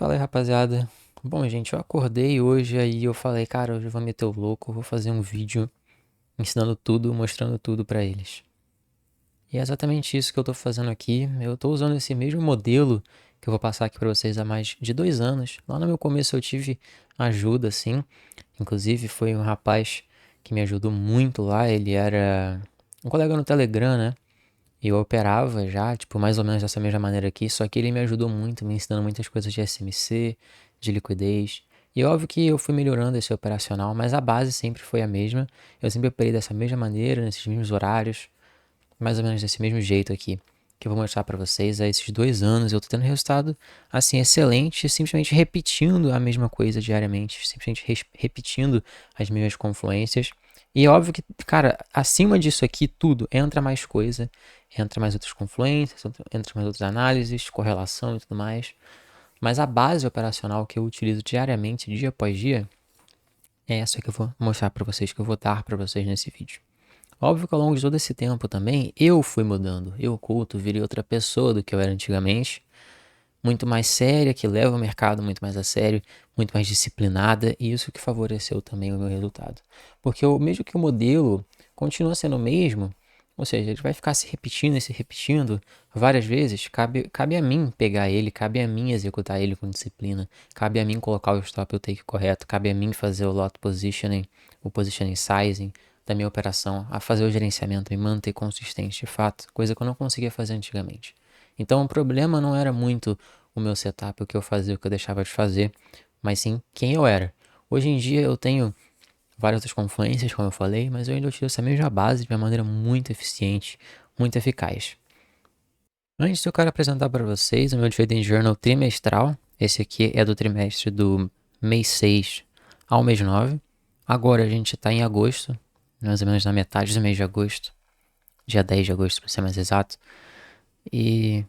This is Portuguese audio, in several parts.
Fala aí, rapaziada. Bom, gente, eu acordei hoje aí eu falei, cara, hoje eu vou meter o louco, eu vou fazer um vídeo ensinando tudo, mostrando tudo pra eles. E é exatamente isso que eu tô fazendo aqui. Eu tô usando esse mesmo modelo que eu vou passar aqui pra vocês há mais de 2 anos. Lá no meu começo eu tive ajuda, assim. Inclusive foi um rapaz que me ajudou muito lá. Ele era um colega no Telegram, né? E eu operava já, tipo, mais ou menos dessa mesma maneira aqui, só que ele me ajudou muito, me ensinando muitas coisas de SMC, de liquidez. E óbvio que eu fui melhorando esse operacional, mas a base sempre foi a mesma. Eu sempre operei dessa mesma maneira, nesses mesmos horários, mais ou menos desse mesmo jeito aqui, que eu vou mostrar pra vocês há esses 2 anos. Eu tô tendo resultado, assim, excelente, simplesmente repetindo a mesma coisa diariamente, simplesmente repetindo as mesmas confluências. E é óbvio que, cara, acima disso aqui, tudo, entra mais coisa, entra mais outras confluências, entra mais outras análises, correlação e tudo mais. Mas a base operacional que eu utilizo diariamente, dia após dia, é essa que eu vou mostrar pra vocês, que eu vou dar pra vocês nesse vídeo. Óbvio que ao longo de todo esse tempo também, eu fui mudando. Eu, culto, virei outra pessoa do que eu era antigamente. Muito mais séria, que leva o mercado muito mais a sério, muito mais disciplinada, e isso que favoreceu também o meu resultado. Porque mesmo que o modelo continua sendo o mesmo, ou seja, ele vai ficar se repetindo e se repetindo várias vezes, cabe a mim pegar ele, cabe a mim executar ele com disciplina, cabe a mim colocar o stop e o take correto, cabe a mim fazer o lot positioning, o positioning sizing da minha operação, a fazer o gerenciamento e manter consistente de fato, coisa que eu não conseguia fazer antigamente. Então o problema não era muito o meu setup, o que eu fazia, o que eu deixava de fazer, mas sim quem eu era. Hoje em dia eu tenho várias outras confluências, como eu falei, mas eu ainda utilizo essa mesma base de uma maneira muito eficiente, muito eficaz. Antes eu quero apresentar para vocês o meu Trading Journal trimestral. Esse aqui é do trimestre do mês 6 ao mês 9. Agora a gente está em agosto, mais ou menos na metade do mês de agosto, dia 10 de agosto para ser mais exato. E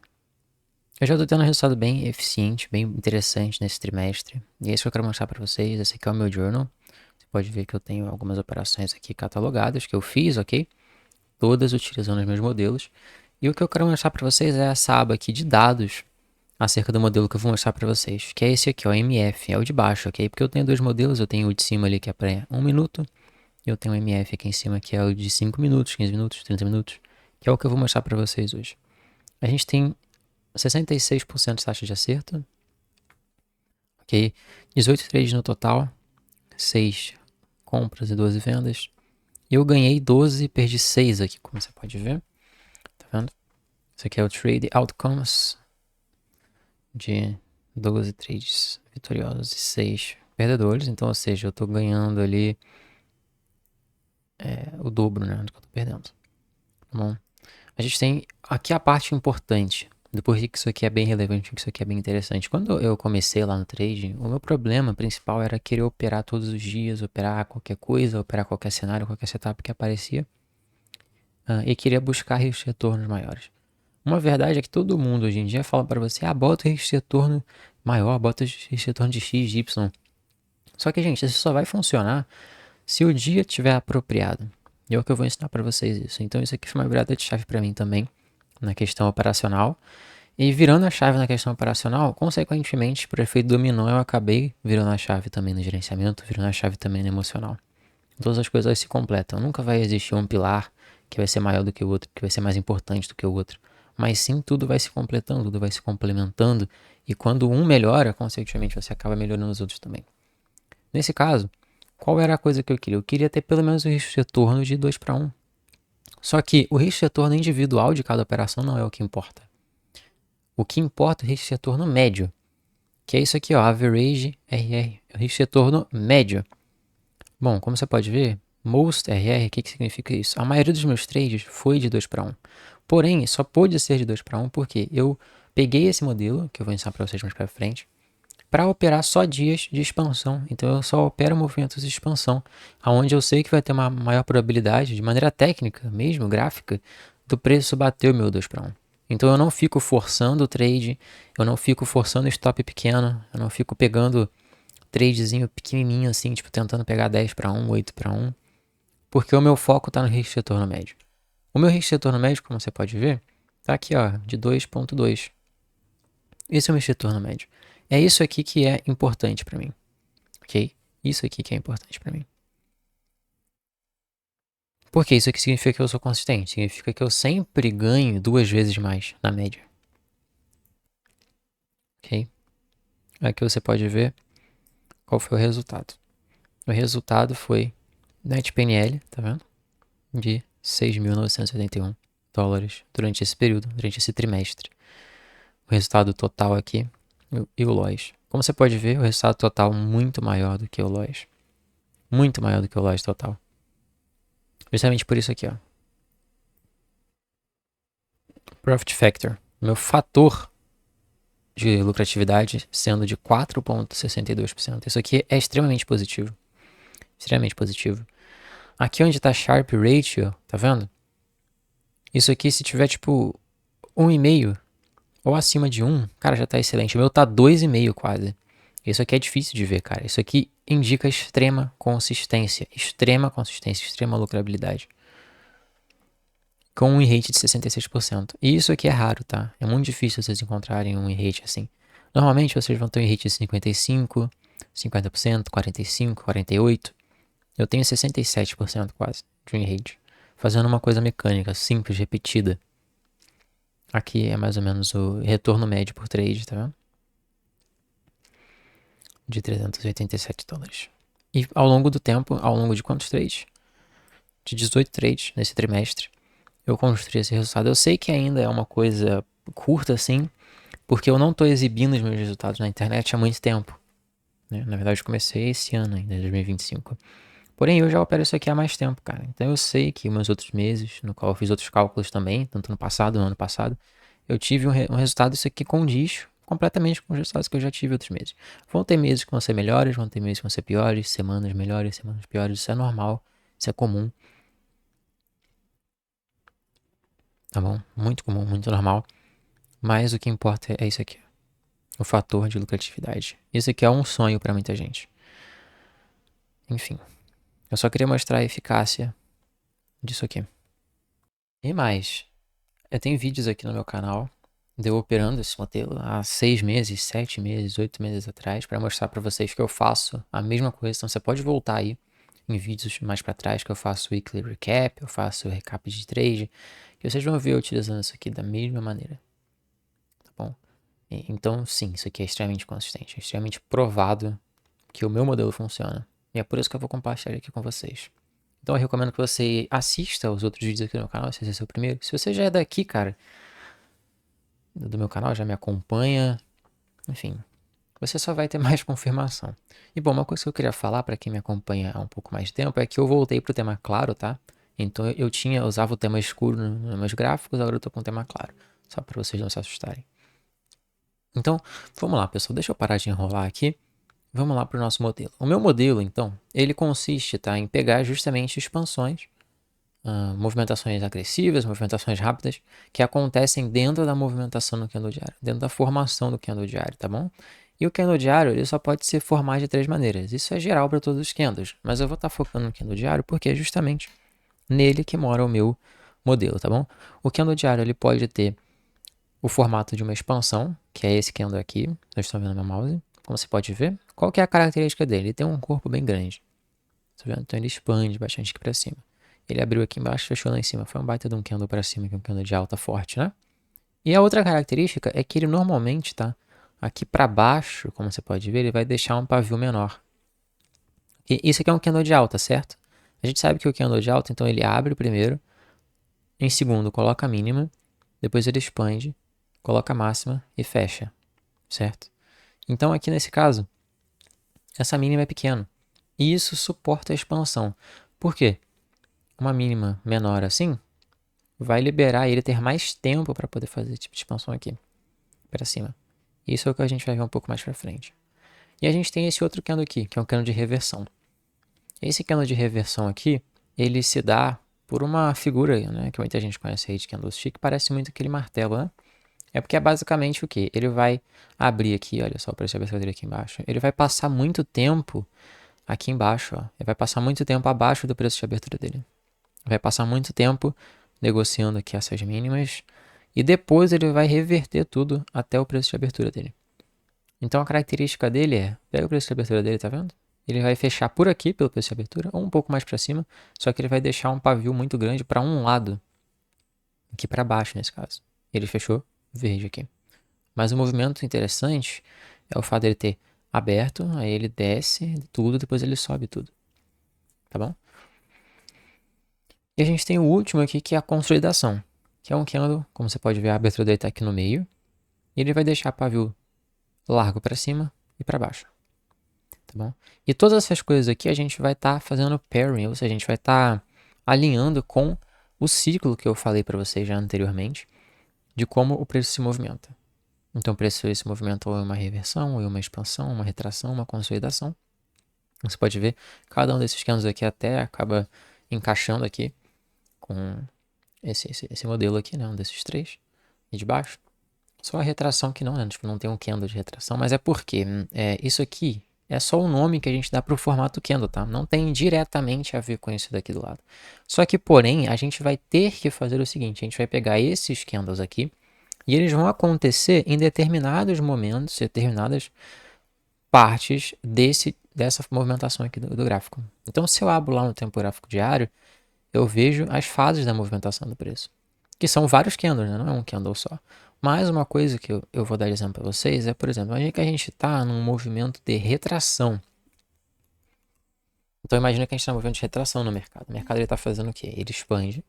eu já tô tendo um resultado bem eficiente, bem interessante nesse trimestre. E é isso que eu quero mostrar pra vocês. Esse aqui é o meu journal. Você pode ver que eu tenho algumas operações aqui catalogadas que eu fiz, ok? Todas utilizando os meus modelos. E o que eu quero mostrar pra vocês é essa aba aqui de dados acerca do modelo que eu vou mostrar pra vocês, que é esse aqui, ó, MF, é o de baixo, ok? Porque eu tenho dois modelos, eu tenho o de cima ali que é para 1 minuto, e eu tenho o MF aqui em cima que é o de 5 minutos, 15 minutos, 30 minutos, que é o que eu vou mostrar pra vocês hoje. A gente tem 66% de taxa de acerto, ok? 18 trades no total, 6 compras e 12 vendas. Eu ganhei 12 e perdi 6 aqui, como você pode ver. Tá vendo? Isso aqui é o Trade Outcomes de 12 trades vitoriosos e 6 perdedores. Então, ou seja, eu tô ganhando ali o dobro, né, do que eu tô perdendo. Tá bom? A gente tem aqui a parte importante do porquê que isso aqui é bem relevante, que isso aqui é bem interessante. Quando eu comecei lá no trading, o meu problema principal era querer operar todos os dias, operar qualquer coisa, operar qualquer cenário, qualquer setup que aparecia, e queria buscar riscos de retornos maiores. Uma verdade é que todo mundo hoje em dia fala para você, bota o risco de retorno maior, bota o risco de retorno de X, Y. Só que, gente, isso só vai funcionar se o dia estiver apropriado. E é o que eu vou ensinar para vocês isso. Então isso aqui foi uma virada de chave para mim também, na questão operacional. E virando a chave na questão operacional, consequentemente, por efeito dominó, eu acabei virando a chave também no gerenciamento, virando a chave também no emocional. Todas as coisas se completam. Nunca vai existir um pilar que vai ser maior do que o outro, que vai ser mais importante do que o outro. Mas sim, tudo vai se completando, tudo vai se complementando. E quando um melhora, consequentemente, você acaba melhorando os outros também. Nesse caso, qual era a coisa que eu queria? Eu queria ter pelo menos o risco de retorno de 2 para 1. Só que o risco de retorno individual de cada operação não é o que importa. O que importa é o risco de retorno médio, que é isso aqui, ó, Average RR, o risco de retorno médio. Bom, como você pode ver, Most RR, o que significa isso? A maioria dos meus trades foi de 2 para 1. Porém, só pôde ser de 2 para 1 porque eu peguei esse modelo, que eu vou ensinar para vocês mais para frente, para operar só dias de expansão. Então eu só opero movimentos de expansão, aonde eu sei que vai ter uma maior probabilidade, de maneira técnica, mesmo gráfica, do preço bater o meu 2 para 1. Então eu não fico forçando o trade, eu não fico forçando o stop pequeno, eu não fico pegando tradezinho pequenininho assim, tipo tentando pegar 10 para 1, 8 para 1, porque o meu foco está no risco de retorno médio. O meu risco de retorno médio, como você pode ver, tá aqui, ó, de 2.2. Esse é o meu risco de retorno médio. É isso aqui que é importante para mim, ok? Isso aqui que é importante para mim. Porque isso aqui significa que eu sou consistente, significa que eu sempre ganho 2 vezes mais na média, ok? Aqui você pode ver qual foi o resultado. O resultado foi net PNL, tá vendo? De 6.981 dólares durante esse período, durante esse trimestre. O resultado total aqui e o LOIs. Como você pode ver, o resultado total muito maior do que o LOIs. Muito maior do que o LOIs total. Justamente por isso aqui, ó. Profit Factor. Meu fator de lucratividade sendo de 4,62%. Isso aqui é extremamente positivo. Extremamente positivo. Aqui onde está Sharp Ratio, tá vendo? Isso aqui, se tiver tipo 1,5 ou acima de 1, cara, já tá excelente. O meu tá 2,5 quase. Isso aqui é difícil de ver, cara. Isso aqui indica extrema consistência, extrema lucrabilidade. Com um rate de 66%. E isso aqui é raro, tá? É muito difícil vocês encontrarem um rate assim. Normalmente vocês vão ter um rate de 55, 50%, 45%, 48%. Eu tenho 67% quase de win rate. Fazendo uma coisa mecânica, simples, repetida. Aqui é mais ou menos o retorno médio por trade, tá vendo? De 387 dólares. E ao longo do tempo, ao longo de quantos trades? De 18 trades nesse trimestre, eu construí esse resultado. Eu sei que ainda é uma coisa curta assim, porque eu não estou exibindo os meus resultados na internet há muito tempo, né? Na verdade, eu comecei esse ano ainda, 2025. Porém, eu já opero isso aqui há mais tempo, cara. Então eu sei que meus outros meses, no qual eu fiz outros cálculos também, tanto no passado, no ano passado, eu tive um resultado, isso aqui condiz completamente com os resultados que eu já tive outros meses. Vão ter meses que vão ser melhores, vão ter meses que vão ser piores, semanas melhores, semanas piores, isso é normal, isso é comum, tá bom? Muito comum, muito normal. Mas o que importa é isso aqui, o fator de lucratividade. Isso aqui é um sonho para muita gente. Enfim, eu só queria mostrar a eficácia disso aqui. E mais, eu tenho vídeos aqui no meu canal de eu operando esse modelo há 6 meses, 7 meses, 8 meses atrás, para mostrar para vocês que eu faço a mesma coisa. Então você pode voltar aí em vídeos mais para trás que eu faço weekly recap, eu faço recap de trade, e vocês vão ver eu utilizando isso aqui da mesma maneira, tá bom? Então sim, isso aqui é extremamente consistente, é extremamente provado que o meu modelo funciona. E é por isso que eu vou compartilhar aqui com vocês. Então eu recomendo que você assista os outros vídeos aqui no canal, se esse é o seu primeiro. Se você já é daqui, cara, do meu canal, já me acompanha, enfim, você só vai ter mais confirmação. E bom, uma coisa que eu queria falar para quem me acompanha há um pouco mais de tempo é que eu voltei pro tema claro, tá? Então eu usava o tema escuro nos meus gráficos, agora eu tô com o tema claro, só para vocês não se assustarem. Então, vamos lá, pessoal, deixa eu parar de enrolar aqui. Vamos lá para o nosso modelo. O meu modelo, então, ele consiste, tá, em pegar justamente expansões, movimentações agressivas, movimentações rápidas, que acontecem dentro da movimentação no candle diário, dentro da formação do candle diário, tá bom? E o candle diário, ele só pode ser formado de 3 maneiras. Isso é geral para todos os candles, mas eu vou estar focando no candle diário porque é justamente nele que mora o meu modelo, tá bom? O candle diário, ele pode ter o formato de uma expansão, que é esse candle aqui, vocês estão vendo meu mouse, como você pode ver. Qual que é a característica dele? Ele tem um corpo bem grande, tá vendo? Então ele expande bastante aqui para cima. Ele abriu aqui embaixo, fechou lá em cima. Foi um baita de um candle para cima, que é um candle de alta forte, né? E a outra característica é que ele normalmente, tá? Aqui para baixo, como você pode ver, ele vai deixar um pavio menor. E isso aqui é um candle de alta, certo? A gente sabe que o candle de alta, então ele abre primeiro, em segundo coloca a mínima, depois ele expande, coloca a máxima e fecha, certo? Então aqui nesse caso, essa mínima é pequena. E isso suporta a expansão. Por quê? Uma mínima menor assim vai liberar ele ter mais tempo para poder fazer esse tipo de expansão aqui para cima. Isso é o que a gente vai ver um pouco mais para frente. E a gente tem esse outro candle aqui, que é um candle de reversão. Esse candle de reversão aqui, ele se dá por uma figura, né, que muita gente conhece aí de candlestick, que parece muito aquele martelo, né? É porque é basicamente o quê? Ele vai abrir aqui, olha só o preço de abertura dele aqui embaixo. Ele vai passar muito tempo aqui embaixo, ó. Ele vai passar muito tempo abaixo do preço de abertura dele. Vai passar muito tempo negociando aqui essas mínimas. E depois ele vai reverter tudo até o preço de abertura dele. Então a característica dele é, pega o preço de abertura dele, tá vendo? Ele vai fechar por aqui pelo preço de abertura, ou um pouco mais para cima, só que ele vai deixar um pavio muito grande para um lado, aqui para baixo nesse caso. Ele fechou verde aqui. Mas o movimento interessante é o fato dele ter aberto, aí ele desce tudo, depois ele sobe tudo. Tá bom? E a gente tem o último aqui, que é a consolidação, que é um candle, como você pode ver, a abertura dele está aqui no meio, e ele vai deixar pavio largo para cima e para baixo. Tá bom? E todas essas coisas aqui a gente vai estar fazendo pairing, ou seja, a gente vai estar alinhando com o ciclo que eu falei para vocês já anteriormente, de como o preço se movimenta. Então, o preço se movimenta ou em uma reversão, ou em uma expansão, uma retração, uma consolidação. Você pode ver, cada um desses candles aqui até acaba encaixando aqui com esse modelo aqui, né? Um desses três, e de baixo. Só a retração que não, né? Tipo, não tem um candle de retração, mas é porque isso aqui é só o nome que a gente dá para o formato candle, tá? Não tem diretamente a ver com isso daqui do lado. Só que, porém, a gente vai ter que fazer o seguinte, a gente vai pegar esses candles aqui e eles vão acontecer em determinados momentos, determinadas partes dessa movimentação aqui do gráfico. Então, se eu abro lá no tempo gráfico diário, eu vejo as fases da movimentação do preço, que são vários candles, né? Não é um candle só. Mais uma coisa que eu vou dar de exemplo para vocês é, por exemplo, imagina que a gente está num movimento de retração. Então, imagina que a gente está num movimento de retração no mercado. O mercado está fazendo o quê? Ele expande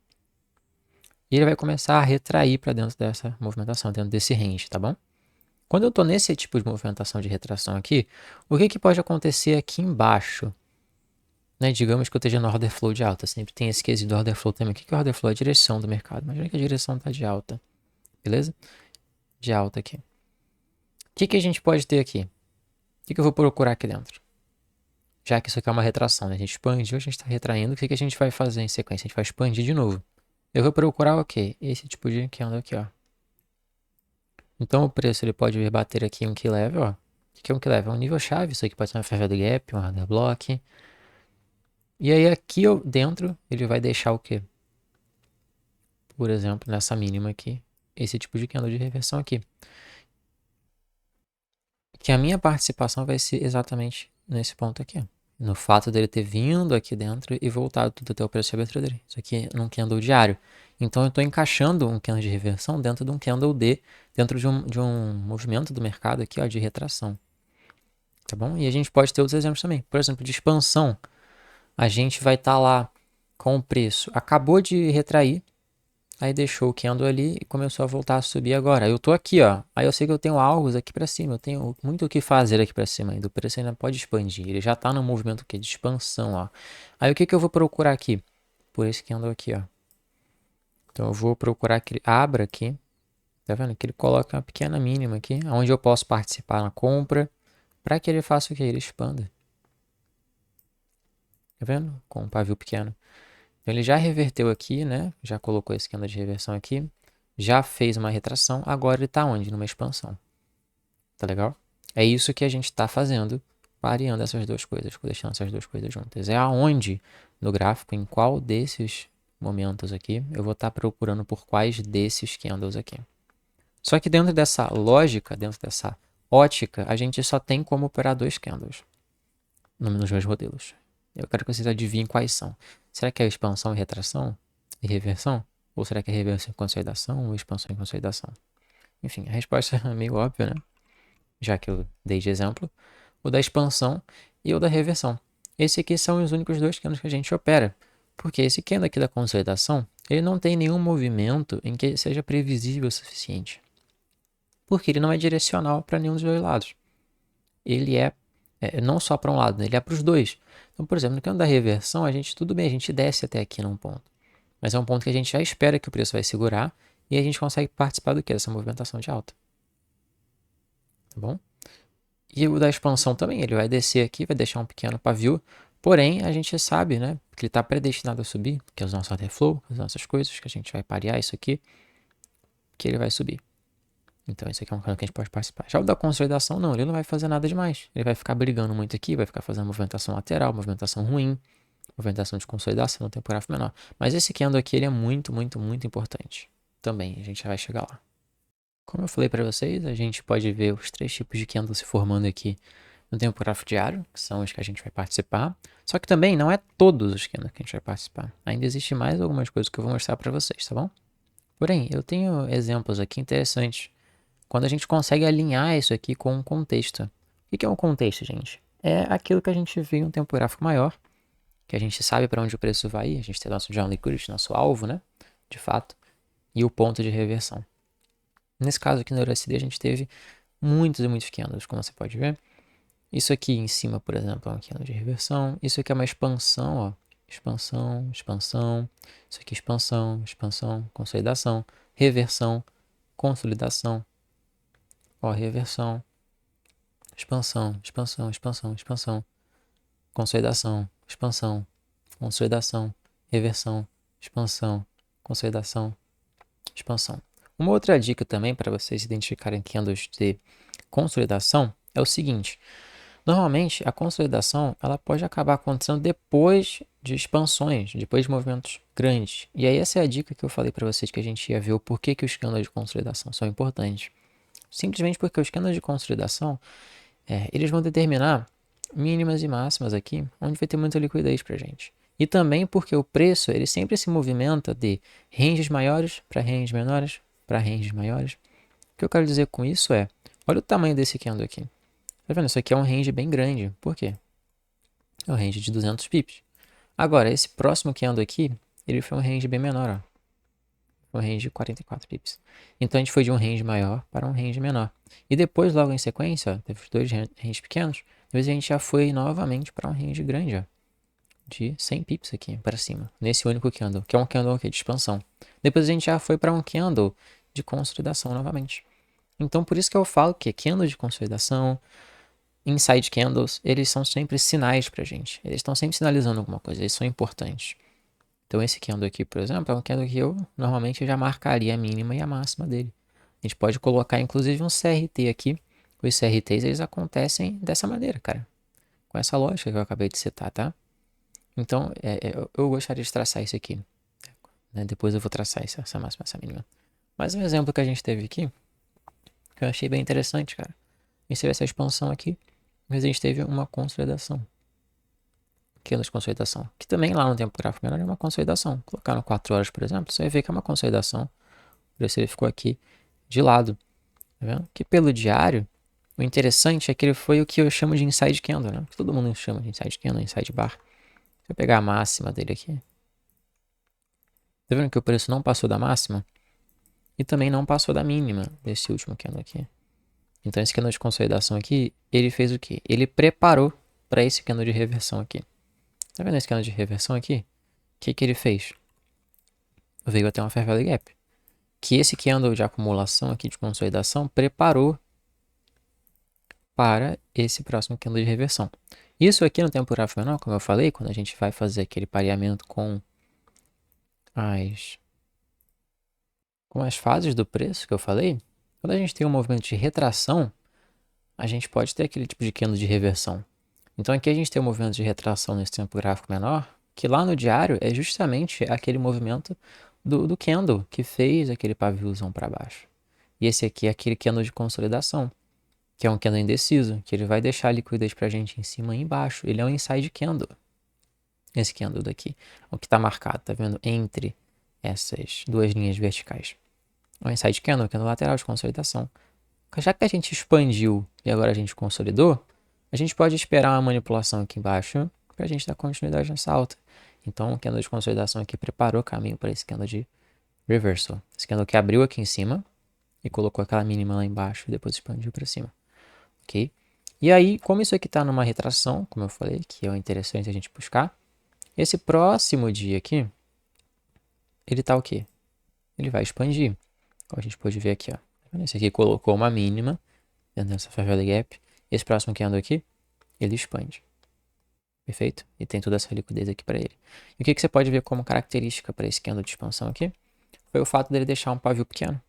e ele vai começar a retrair para dentro dessa movimentação, dentro desse range, tá bom? Quando eu estou nesse tipo de movimentação de retração aqui, o que pode acontecer aqui embaixo? Né? Digamos que eu esteja no order flow de alta. Sempre tem esse quesito do order flow também. O que é order flow? É a direção do mercado. Imagina que a direção está de alta. Beleza? De alta aqui. O que a gente pode ter aqui? O que eu vou procurar aqui dentro? Já que isso aqui é uma retração, né? A gente expandiu, a gente está retraindo. O que a gente vai fazer em sequência? A gente vai expandir de novo. Eu vou procurar o quê? Esse tipo de candle aqui, ó. Então o preço ele pode vir bater aqui em um key level, ó. O que é um key level? É um nível chave. Isso aqui pode ser uma fair value gap, um order block. E aí aqui dentro ele vai deixar o quê? Por exemplo, nessa mínima aqui, esse tipo de candle de reversão aqui. Que a minha participação vai ser exatamente nesse ponto aqui. No fato dele ter vindo aqui dentro e voltado tudo até o preço de abertura dele. Isso aqui é num candle diário. Então eu estou encaixando um candle de reversão dentro de um candle D, dentro de um movimento do mercado aqui, ó, de retração. Tá bom? E a gente pode ter outros exemplos também. Por exemplo, de expansão. A gente vai estar lá com o preço. Acabou de retrair. Aí deixou o candle ali e começou a voltar a subir agora. Eu tô aqui, ó. Aí eu sei que eu tenho alvos aqui para cima. Eu tenho muito o que fazer aqui para cima ainda. O preço ainda pode expandir. Ele já tá no movimento aqui de expansão, ó. Aí o que eu vou procurar aqui? Por esse candle aqui, ó. Então eu vou procurar que ele abra aqui. Tá vendo? Que ele coloca uma pequena mínima aqui, onde eu posso participar na compra, para que ele faça o que? Ele expanda. Tá vendo? Com um pavio pequeno. Então, ele já reverteu aqui, né? Já colocou esse candle de reversão aqui. Já fez uma retração. Agora ele está onde? Numa expansão. Tá legal? É isso que a gente está fazendo, pareando essas duas coisas, deixando essas duas coisas juntas. É aonde no gráfico, em qual desses momentos aqui, eu vou estar procurando por quais desses candles aqui. Só que dentro dessa lógica, dentro dessa ótica, a gente só tem como operar dois candles nos meus modelos. Eu quero que vocês adivinhem quais são. Será que é expansão e retração e reversão? Ou será que é reversão e consolidação ou expansão e consolidação? Enfim, a resposta é meio óbvia, né? Já que eu dei de exemplo. O da expansão e o da reversão. Esse aqui são os únicos dois candles que a gente opera. Porque esse candle aqui da consolidação, ele não tem nenhum movimento em que seja previsível o suficiente. Porque ele não é direcional para nenhum dos dois lados. Ele é não só para um lado, né? Ele é para os dois. Então, por exemplo, no candle da reversão, tudo bem, a gente desce até aqui num ponto. Mas é um ponto que a gente já espera que o preço vai segurar e a gente consegue participar do que? Dessa movimentação de alta. Tá bom? E o da expansão também, ele vai descer aqui, vai deixar um pequeno pavio, porém a gente sabe, né, que ele está predestinado a subir, que é o nosso order flow, as nossas coisas, que a gente vai parear isso aqui, que ele vai subir. Então esse aqui é um candle que a gente pode participar. Já o da consolidação, não, ele não vai fazer nada demais. Ele vai ficar brigando muito aqui, vai ficar fazendo movimentação lateral, movimentação ruim, movimentação de consolidação no tempo gráfico menor. Mas esse candle aqui, ele é muito, muito, muito importante. Também, a gente já vai chegar lá. Como eu falei para vocês, a gente pode ver os 3 tipos de candle se formando aqui no tempo gráfico diário, que são os que a gente vai participar. Só que também não é todos os candles que a gente vai participar. Ainda existe mais algumas coisas que eu vou mostrar para vocês, tá bom? Porém, eu tenho exemplos aqui interessantes quando a gente consegue alinhar isso aqui com um contexto. O que é um contexto, gente? É aquilo que a gente vê em um tempo gráfico maior, que a gente sabe para onde o preço vai ir, a gente tem nosso John Liquidity, nosso alvo, né? De fato, e o ponto de reversão. Nesse caso aqui no EURUSD a gente teve muitos e muitos candles, como você pode ver. Isso aqui em cima, por exemplo, é um candle de reversão. Isso aqui é uma expansão, ó. Expansão, expansão. Isso aqui expansão, expansão, consolidação, reversão, consolidação. Ó, reversão, expansão, expansão, expansão, expansão, consolidação, expansão, consolidação, reversão, expansão, consolidação, expansão. Uma outra dica também para vocês identificarem candles de consolidação é o seguinte: normalmente a consolidação ela pode acabar acontecendo depois de expansões, depois de movimentos grandes. E aí essa é a dica que eu falei para vocês que a gente ia ver o porquê que os candles de consolidação são importantes. Simplesmente porque os candles de consolidação eles vão determinar mínimas e máximas aqui, onde vai ter muita liquidez para gente. E também porque o preço ele sempre se movimenta de ranges maiores para ranges menores para ranges maiores. O que eu quero dizer com isso é, olha o tamanho desse candle aqui. Tá vendo? Isso aqui é um range bem grande. Por quê? É um range de 200 pips. Agora, esse próximo candle aqui, ele foi um range bem menor, ó. Foi um range de 44 pips. Então, a gente foi de um range maior para um range menor. E depois, logo em sequência, ó, teve os dois ranges pequenos. Depois a gente já foi novamente para um range grande, ó, de 100 pips aqui para cima. Nesse único candle, que é um candle aqui de expansão. Depois a gente já foi para um candle de consolidação novamente. Então, por isso que eu falo que candle de consolidação, inside candles, eles são sempre sinais pra gente. Eles estão sempre sinalizando alguma coisa, eles são importantes. Então esse candle aqui, por exemplo, é um candle que eu normalmente já marcaria a mínima e a máxima dele. A gente pode colocar inclusive um CRT aqui. Os CRTs eles acontecem dessa maneira, cara. Com essa lógica que eu acabei de citar, tá? Então eu gostaria de traçar isso aqui. Né? Depois eu vou traçar essa máxima, essa mínima. Mas um exemplo que a gente teve aqui, que eu achei bem interessante, cara. A gente teve essa expansão aqui, mas a gente teve uma consolidação. Candle de consolidação. Que também lá no tempo gráfico menor é uma consolidação. Colocar no 4 horas, por exemplo, você vai ver que é uma consolidação. Por isso ele ficou aqui de lado. Tá vendo? Que pelo diário, o interessante é que ele foi o que eu chamo de inside candle, né? Que todo mundo chama de inside candle, inside bar. Deixa eu pegar a máxima dele aqui. Tá vendo que o preço não passou da máxima? E também não passou da mínima desse último candle aqui. Então esse candle de consolidação aqui, ele fez o quê? Ele preparou para esse candle de reversão aqui. Tá vendo esse candle de reversão aqui? O que que ele fez? Veio até uma Fair Value Gap. Que esse candle de acumulação aqui de consolidação preparou para esse próximo candle de reversão. Isso aqui no tempo gráfico menor, como eu falei, quando a gente vai fazer aquele pareamento com as fases do preço que eu falei, quando a gente tem um movimento de retração, a gente pode ter aquele tipo de candle de reversão. Então aqui a gente tem um movimento de retração nesse tempo gráfico menor, que lá no diário é justamente aquele movimento do candle que fez aquele paviozão para baixo. E esse aqui é aquele candle de consolidação, que é um candle indeciso, que ele vai deixar a liquidez para a gente em cima e embaixo. Ele é um inside candle. Esse candle daqui, o que está marcado, tá vendo? Entre essas duas linhas verticais. O inside candle, candle lateral de consolidação. Já que a gente expandiu e agora a gente consolidou, a gente pode esperar uma manipulação aqui embaixo para a gente dar continuidade nessa alta. Então, o candle de consolidação aqui preparou o caminho para esse candle de reversal. Esse candle que abriu aqui em cima e colocou aquela mínima lá embaixo e depois expandiu para cima. Ok? E aí, como isso aqui está numa retração, como eu falei, que é interessante a gente buscar, esse próximo dia aqui, ele está o quê? Ele vai expandir. Como a gente pode ver aqui, ó. Esse aqui colocou uma mínima dentro dessa Fair Value Gap. Esse próximo candle aqui, ele expande. Perfeito? E tem toda essa liquidez aqui para ele. E o que você pode ver como característica para esse candle de expansão aqui? Foi o fato dele deixar um pavio pequeno.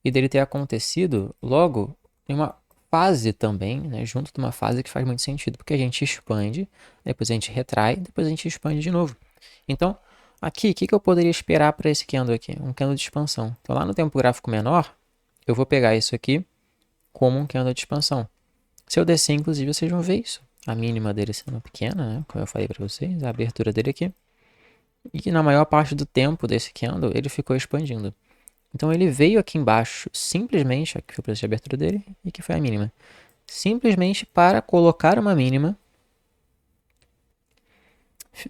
E dele ter acontecido logo em uma fase também, né? Junto de uma fase que faz muito sentido. Porque a gente expande, depois a gente retrai, depois a gente expande de novo. Então, aqui, o que eu poderia esperar para esse candle aqui? Um candle de expansão. Então, lá no tempo gráfico menor, eu vou pegar isso aqui como um candle de expansão. Se eu descer, inclusive, vocês vão ver isso. A mínima dele sendo pequena, né? Como eu falei para vocês, a abertura dele aqui. E que na maior parte do tempo desse candle, ele ficou expandindo. Então ele veio aqui embaixo, simplesmente, aqui foi o preço de abertura dele, e que foi a mínima. Simplesmente para colocar uma mínima,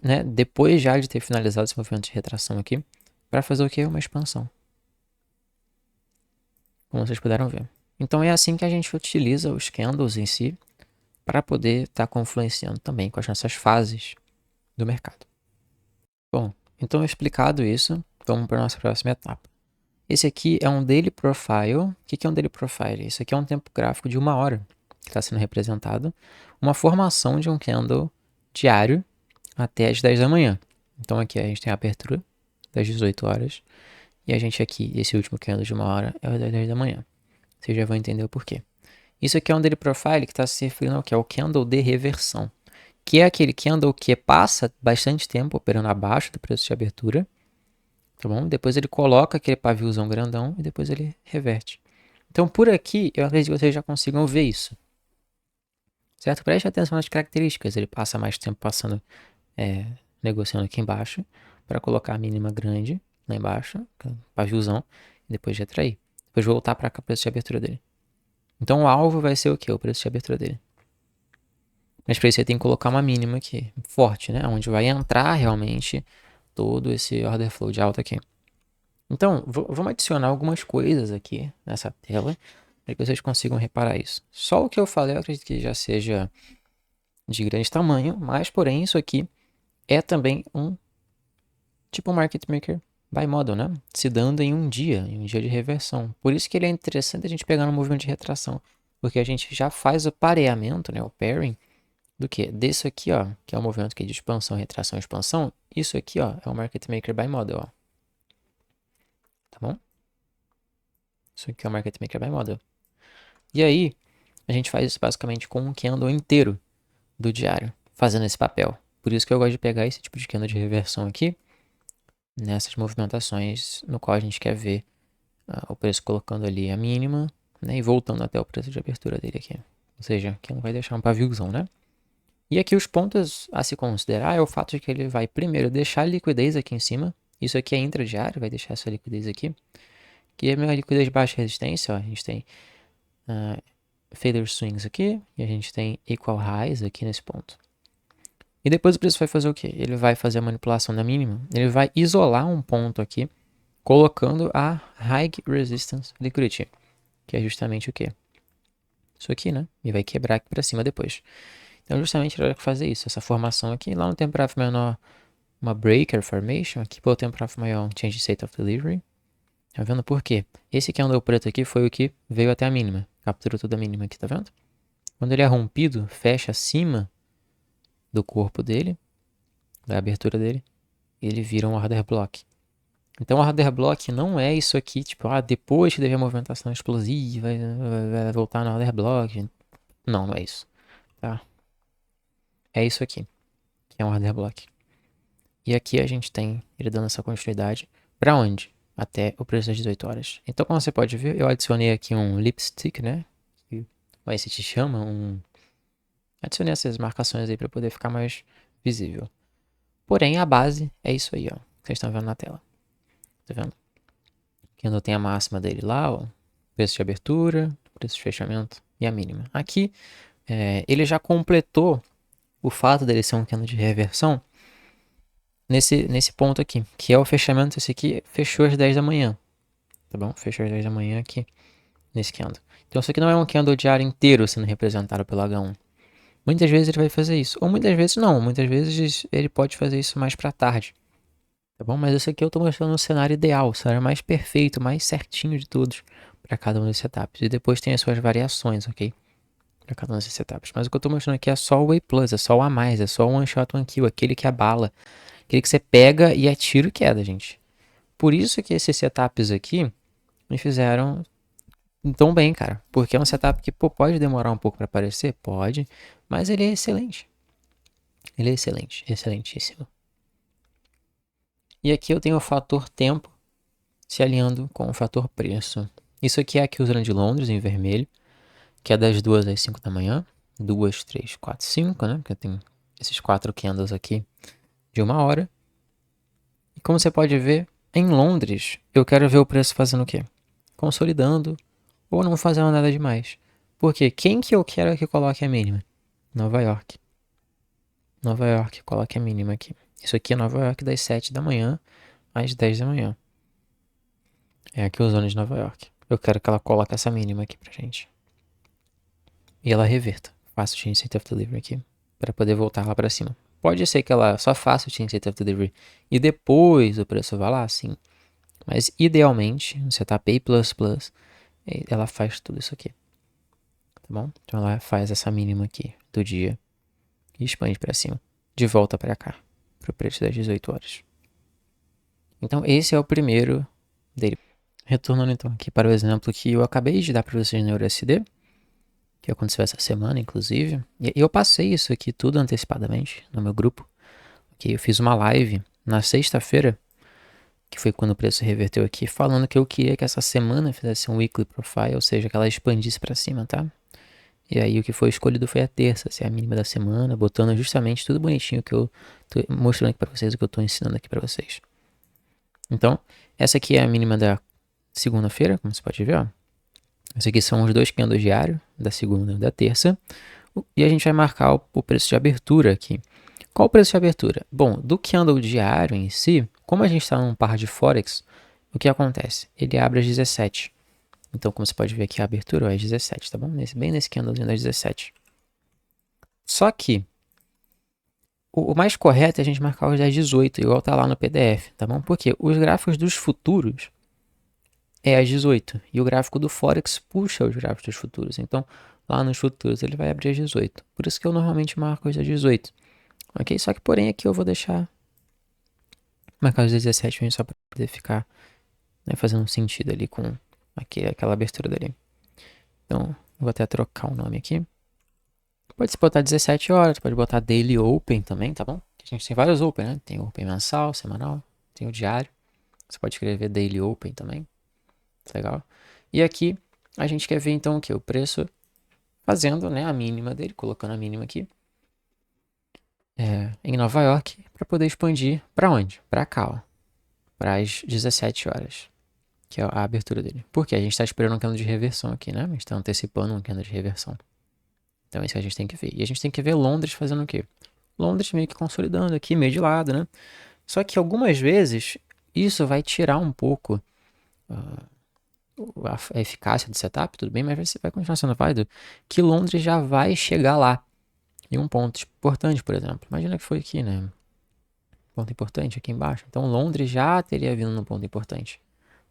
né? Depois já de ter finalizado esse movimento de retração aqui, para fazer o que? Uma expansão. Como vocês puderam ver. Então é assim que a gente utiliza os candles em si, para poder estar confluenciando também com as nossas fases do mercado. Bom, então explicado isso, vamos para a nossa próxima etapa. Esse aqui é um Daily Profile. O que é um Daily Profile? Isso aqui é um tempo gráfico de 1 hora que está sendo representado. Uma formação de um candle diário até as 10 da manhã. Então aqui a gente tem a abertura das 18 horas. E a gente aqui, esse último candle de 1 hora, é o das 10 da manhã. Vocês já vão entender o porquê. Isso aqui é um Daily Profile que está se referindo ao que? Ao candle de reversão. Que é aquele candle que passa bastante tempo operando abaixo do preço de abertura. Tá bom? Depois ele coloca aquele paviozão grandão e depois ele reverte. Então, por aqui, eu acredito que vocês já consigam ver isso. Certo? Preste atenção nas características. Ele passa mais tempo negociando aqui embaixo para colocar a mínima grande lá embaixo, paviozão, e depois retrair. Depois voltar para cá o preço de abertura dele. Então, o alvo vai ser o quê? O preço de abertura dele. Mas para isso você tem que colocar uma mínima aqui, forte, né? Onde vai entrar realmente todo esse order flow de alta aqui. Então, vamos adicionar algumas coisas aqui nessa tela para que vocês consigam reparar isso. Só o que eu falei eu acredito que já seja de grande tamanho, mas porém isso aqui é também um tipo market maker buy model, né? Se dando em um dia de reversão. Por isso que ele é interessante a gente pegar no movimento de retração, porque a gente já faz o pareamento, né? O pairing do que? Desse aqui, ó, que é o movimento aqui de expansão, retração, expansão. Isso aqui, ó, é o market maker buy model, ó. Tá bom? Isso aqui é o market maker buy model. E aí, a gente faz isso basicamente com um candle inteiro do diário, fazendo esse papel. Por isso que eu gosto de pegar esse tipo de candle de reversão aqui, nessas movimentações no qual a gente quer ver o preço colocando ali a mínima, né, e voltando até o preço de abertura dele aqui. Ou seja, que não vai deixar um paviozão, né? E aqui os pontos a se considerar é o fato de que ele vai primeiro deixar a liquidez aqui em cima. Isso aqui é intradiário, vai deixar essa liquidez aqui. Que é a minha liquidez de baixa resistência, ó, a gente tem failure swings aqui, e a gente tem equal highs aqui nesse ponto. E depois o preço vai fazer o quê? Ele vai fazer a manipulação da mínima, ele vai isolar um ponto aqui, colocando a high resistance liquidity, que é justamente o quê? Isso aqui, né? E vai quebrar aqui para cima depois. Então justamente ele vai fazer isso, essa formação aqui, lá no tempo gráfico menor, uma breaker formation, aqui pelo tempo gráfico maior, um change state of delivery. Tá vendo por quê? Esse candle preto aqui foi o que veio até a mínima, capturou toda a mínima aqui, tá vendo? Quando ele é rompido, fecha acima do corpo dele, da abertura dele, ele vira um order block. Então, o order block não é isso aqui, tipo, depois que teve a movimentação explosiva, vai voltar no order block. Não, não é isso, tá? É isso aqui, que é um order block. E aqui a gente tem ele dando essa continuidade para onde? Até o preço das 18 horas. Então, como você pode ver, eu adicionei aqui um lipstick, né? Mas se te chama Adicionei essas marcações aí para poder ficar mais visível. Porém, a base é isso aí, ó. Que vocês estão vendo na tela. Tá vendo? Que ainda tem a máxima dele lá, ó. Preço de abertura, preço de fechamento e a mínima. Aqui, ele já completou o fato dele ser um candle de reversão nesse ponto aqui, que é o fechamento. Esse aqui fechou às 10 da manhã, tá bom? Fechou às 10 da manhã aqui, nesse candle. Então, isso aqui não é um candle diário inteiro sendo representado pelo H1. Muitas vezes ele vai fazer isso, ou muitas vezes não. Muitas vezes ele pode fazer isso mais para tarde, tá bom? Mas esse aqui eu tô mostrando o cenário ideal, o cenário mais perfeito, mais certinho de todos para cada um desses setups. E depois tem as suas variações, ok? Para cada um desses setups. Mas o que eu tô mostrando aqui é só o A+, é só o a mais, é só o one shot, one kill, aquele que abala, aquele que você pega e é tiro e queda, gente. Por isso que esses setups aqui me fizeram tão bem, cara. Porque é um setup que, pode demorar um pouco para aparecer? Pode, mas ele é excelente. Ele é excelente, excelentíssimo. E aqui eu tenho o fator tempo se alinhando com o fator preço. Isso aqui é aqui o zona de Londres, em vermelho, que é das 2 às 5 da manhã. 2, 3, 4, 5, né? Porque tem esses 4 candles aqui de 1 hora. E como você pode ver, em Londres, eu quero ver o preço fazendo o quê? Consolidando ou não fazendo nada demais. Porque quem que eu quero que coloque a mínima? Nova York. Nova York, coloque a mínima aqui. Isso aqui é Nova York das 7 da manhã às 10 da manhã. É aqui o zona de Nova York. Eu quero que ela coloque essa mínima aqui pra gente. E ela reverta. Faça o Change State of Delivery aqui. Para poder voltar lá pra cima. Pode ser que ela só faça o Change State of Delivery e depois o preço vá lá, sim. Mas idealmente, no setup A++, ela faz tudo isso aqui. Tá bom? Então ela faz essa mínima aqui do dia e expande para cima. De volta para cá. Para o preço das 18 horas. Então esse é o primeiro dele. Retornando então aqui para o exemplo que eu acabei de dar para vocês no EURUSD, que aconteceu essa semana, inclusive. E eu passei isso aqui tudo antecipadamente no meu grupo. Que eu fiz uma live na sexta-feira, que foi quando o preço reverteu aqui, falando que eu queria que essa semana fizesse um weekly profile, ou seja, que ela expandisse para cima, tá? E aí o que foi escolhido foi a terça, ser a mínima da semana, botando justamente tudo bonitinho que eu tô mostrando aqui para vocês, o que eu tô ensinando aqui para vocês. Então, essa aqui é a mínima da segunda-feira, como você pode ver, ó. Esses aqui são os 2 candles diários, da segunda e da terça. E a gente vai marcar o preço de abertura aqui. Qual o preço de abertura? Bom, do candle diário em si, como a gente está num par de Forex, o que acontece? Ele abre às 17. Então, como você pode ver aqui, a abertura é às 17, tá bom? Bem nesse candlezinho das 17. Só que o mais correto é a gente marcar os das 18, igual tá lá no PDF, tá bom? Porque os gráficos dos futuros é às 18 e o gráfico do Forex puxa os gráficos dos futuros. Então, lá nos futuros ele vai abrir às 18. Por isso que eu normalmente marco os das 18. Ok? Só que, porém, aqui eu vou deixar marcar os 17 só para poder ficar, né, fazendo um sentido ali com aquela abertura dali. Então, eu vou até trocar o nome aqui. Pode se botar 17 horas, pode botar Daily Open também, tá bom? A gente tem vários Open, né? Tem o Open mensal, semanal, tem o diário. Você pode escrever Daily Open também. Legal. E aqui a gente quer ver então o que? O preço fazendo, né, a mínima dele, colocando a mínima aqui. Em Nova York, para poder expandir para onde? Para cá, ó. Para as 17 horas, que é a abertura dele. Porque a gente está esperando um candle de reversão aqui, né? A gente está antecipando um candle de reversão. Então é isso que a gente tem que ver. E a gente tem que ver Londres fazendo o quê? Londres meio que consolidando aqui, meio de lado, né? Só que algumas vezes isso vai tirar um pouco a eficácia do setup, tudo bem, mas você vai continuar sendo válido que Londres já vai chegar lá. Em um ponto importante, por exemplo. Imagina que foi aqui, né? Ponto importante aqui embaixo. Então Londres já teria vindo no ponto importante,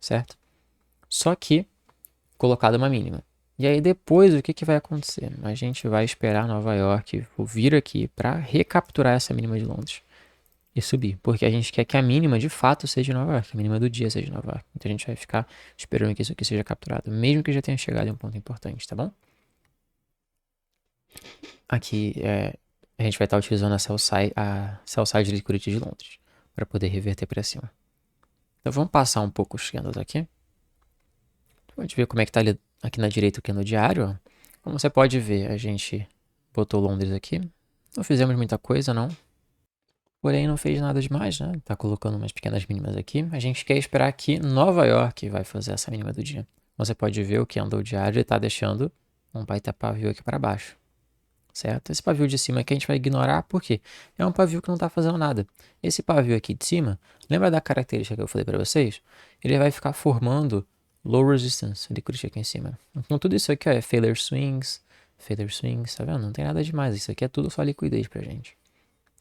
certo? Só que colocado uma mínima. E aí depois o que vai acontecer? A gente vai esperar Nova York vir aqui para recapturar essa mínima de Londres e subir, porque a gente quer que a mínima de fato seja de Nova York, a mínima do dia seja de Nova York. Então a gente vai ficar esperando que isso aqui seja capturado, mesmo que já tenha chegado em um ponto importante, tá bom? Aqui a gente vai estar utilizando a sell side liquidity de Londres para poder reverter para cima. Então vamos passar um pouco os candles aqui. Pode ver como é que tá ali aqui na direita o candle diário. Ó. Como você pode ver, a gente botou Londres aqui. Não fizemos muita coisa, não. Porém, não fez nada demais, né? Tá colocando umas pequenas mínimas aqui. A gente quer esperar que Nova York vai fazer essa mínima do dia. Você pode ver o candle diário está deixando um baita pavio aqui para baixo. Certo? Esse pavio de cima aqui a gente vai ignorar porque é um pavio que não está fazendo nada. Esse pavio aqui de cima, lembra da característica que eu falei para vocês? Ele vai ficar formando low resistance liquidity aqui em cima. Então tudo isso aqui ó, é failure swings, tá vendo? Não tem nada demais, isso aqui é tudo só liquidez pra gente.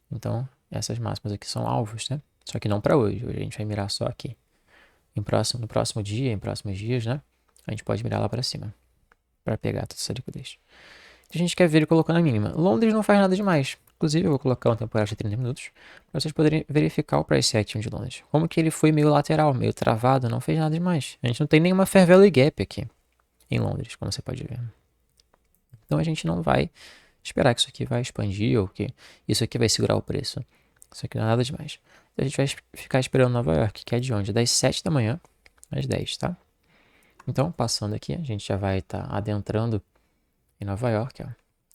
Então essas máximas aqui são alvos, né? Só que não para hoje, hoje a gente vai mirar só aqui. No próximo dia, em próximos dias, né? A gente pode mirar lá para cima, para pegar toda essa liquidez. A gente quer ver ele colocando a mínima. Londres não faz nada demais. Inclusive, eu vou colocar um temporário de 30 minutos para vocês poderem verificar o price action de Londres. Como que ele foi meio lateral, meio travado, não fez nada demais. A gente não tem nenhuma fair value gap aqui em Londres, como você pode ver. Então a gente não vai esperar que isso aqui vai expandir ou que isso aqui vai segurar o preço. Isso aqui não é nada demais. Então a gente vai ficar esperando Nova York, que é de onde? Das 7 da manhã às 10, tá? Então, passando aqui, a gente já vai estar adentrando em Nova York, ó.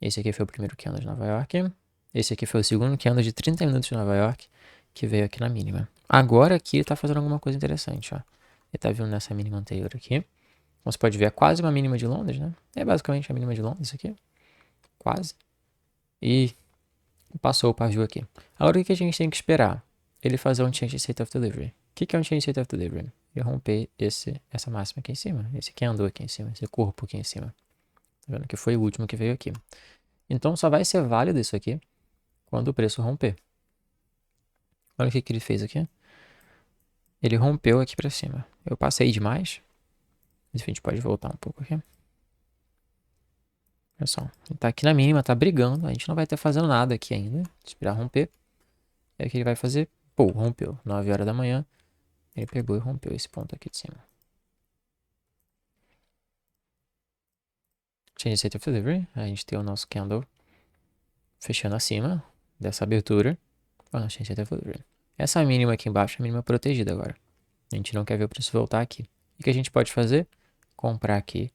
Esse aqui foi o primeiro candle de Nova York. Esse aqui foi o segundo candle de 30 minutos de Nova York, que veio aqui na mínima. Agora aqui ele está fazendo alguma coisa interessante, ó. Ele está vindo nessa mínima anterior aqui. Como você pode ver, é quase uma mínima de Londres, né? É basicamente a mínima de Londres aqui. Quase. E passou o pavio aqui. Agora o que a gente tem que esperar? Ele fazer um change state of delivery. O que é um change state of delivery? Ele romper essa máxima aqui em cima. Esse candle aqui em cima. Esse corpo aqui em cima. Tá vendo que foi o último que veio aqui. Então só vai ser válido isso aqui quando o preço romper. Olha o que ele fez aqui. Ele rompeu aqui para cima. Eu passei demais. A gente pode voltar um pouco aqui. Olha só. Ele tá aqui na mínima, tá brigando. A gente não vai estar fazendo nada aqui ainda. Esperar romper. É o que ele vai fazer. Pô, rompeu. 9 horas da manhã. Ele pegou e rompeu esse ponto aqui de cima. Change state of delivery. A gente tem o nosso candle fechando acima dessa abertura. Change state of delivery. Essa mínima aqui embaixo é a mínima protegida agora. A gente não quer ver o preço voltar aqui. O que a gente pode fazer? Comprar aqui,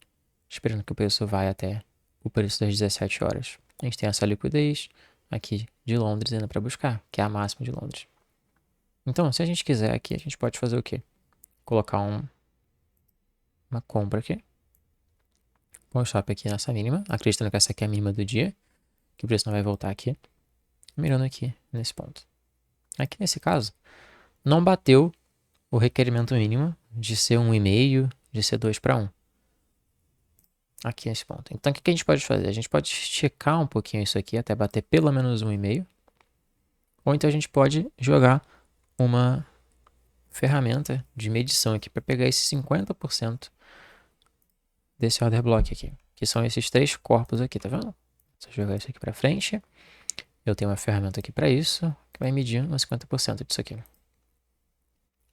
esperando que o preço vá até o preço das 17 horas. A gente tem essa liquidez aqui de Londres ainda para buscar, que é a máxima de Londres. Então, se a gente quiser aqui, a gente pode fazer o quê? Colocar uma compra aqui. Um stop aqui nessa mínima, acreditando que essa aqui é a mínima do dia, que o preço não vai voltar aqui. Mirando aqui nesse ponto. Aqui nesse caso, não bateu o requerimento mínimo de ser 1,5, de ser 2 para 1. Aqui nesse ponto. Então, o que a gente pode fazer? A gente pode esticar um pouquinho isso aqui até bater pelo menos 1,5. Ou então a gente pode jogar uma ferramenta de medição aqui para pegar esse 50% desse order block aqui. Que são esses 3 corpos aqui, tá vendo? Se eu jogar isso aqui para frente, eu tenho uma ferramenta aqui para isso, que vai medir uns 50% disso aqui.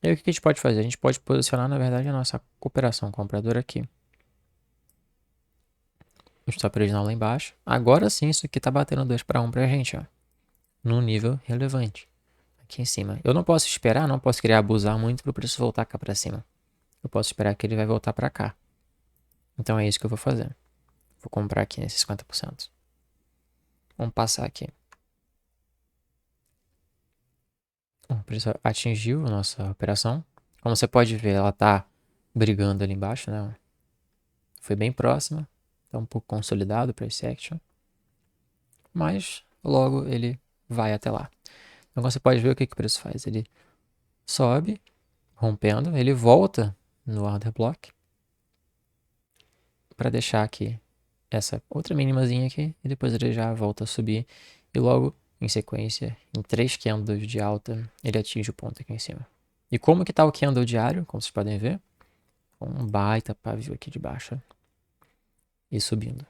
E aí o que a gente pode fazer? A gente pode posicionar, na verdade, a nossa cooperação compradora aqui. O stop original lá embaixo. Agora sim, isso aqui tá batendo 2 para 1 pra gente, ó. Num nível relevante. Aqui em cima. Eu não posso esperar, não posso querer abusar muito para o preço voltar cá para cima. Eu posso esperar que ele vai voltar para cá. Então é isso que eu vou fazer. Vou comprar aqui nesses 50%. Vamos passar aqui. O preço atingiu a nossa operação. Como você pode ver, ela tá brigando ali embaixo, né? Foi bem próxima. Tá um pouco consolidado para esse action. Mas logo ele vai até lá. Então você pode ver o que o preço faz. Ele sobe, rompendo, ele volta no order block para deixar aqui essa outra mínimazinha aqui e depois ele já volta a subir e logo em sequência, em 3 candles de alta, ele atinge o ponto aqui em cima. E como que tá o candle diário, como vocês podem ver? Um baita pavio aqui de baixo e subindo.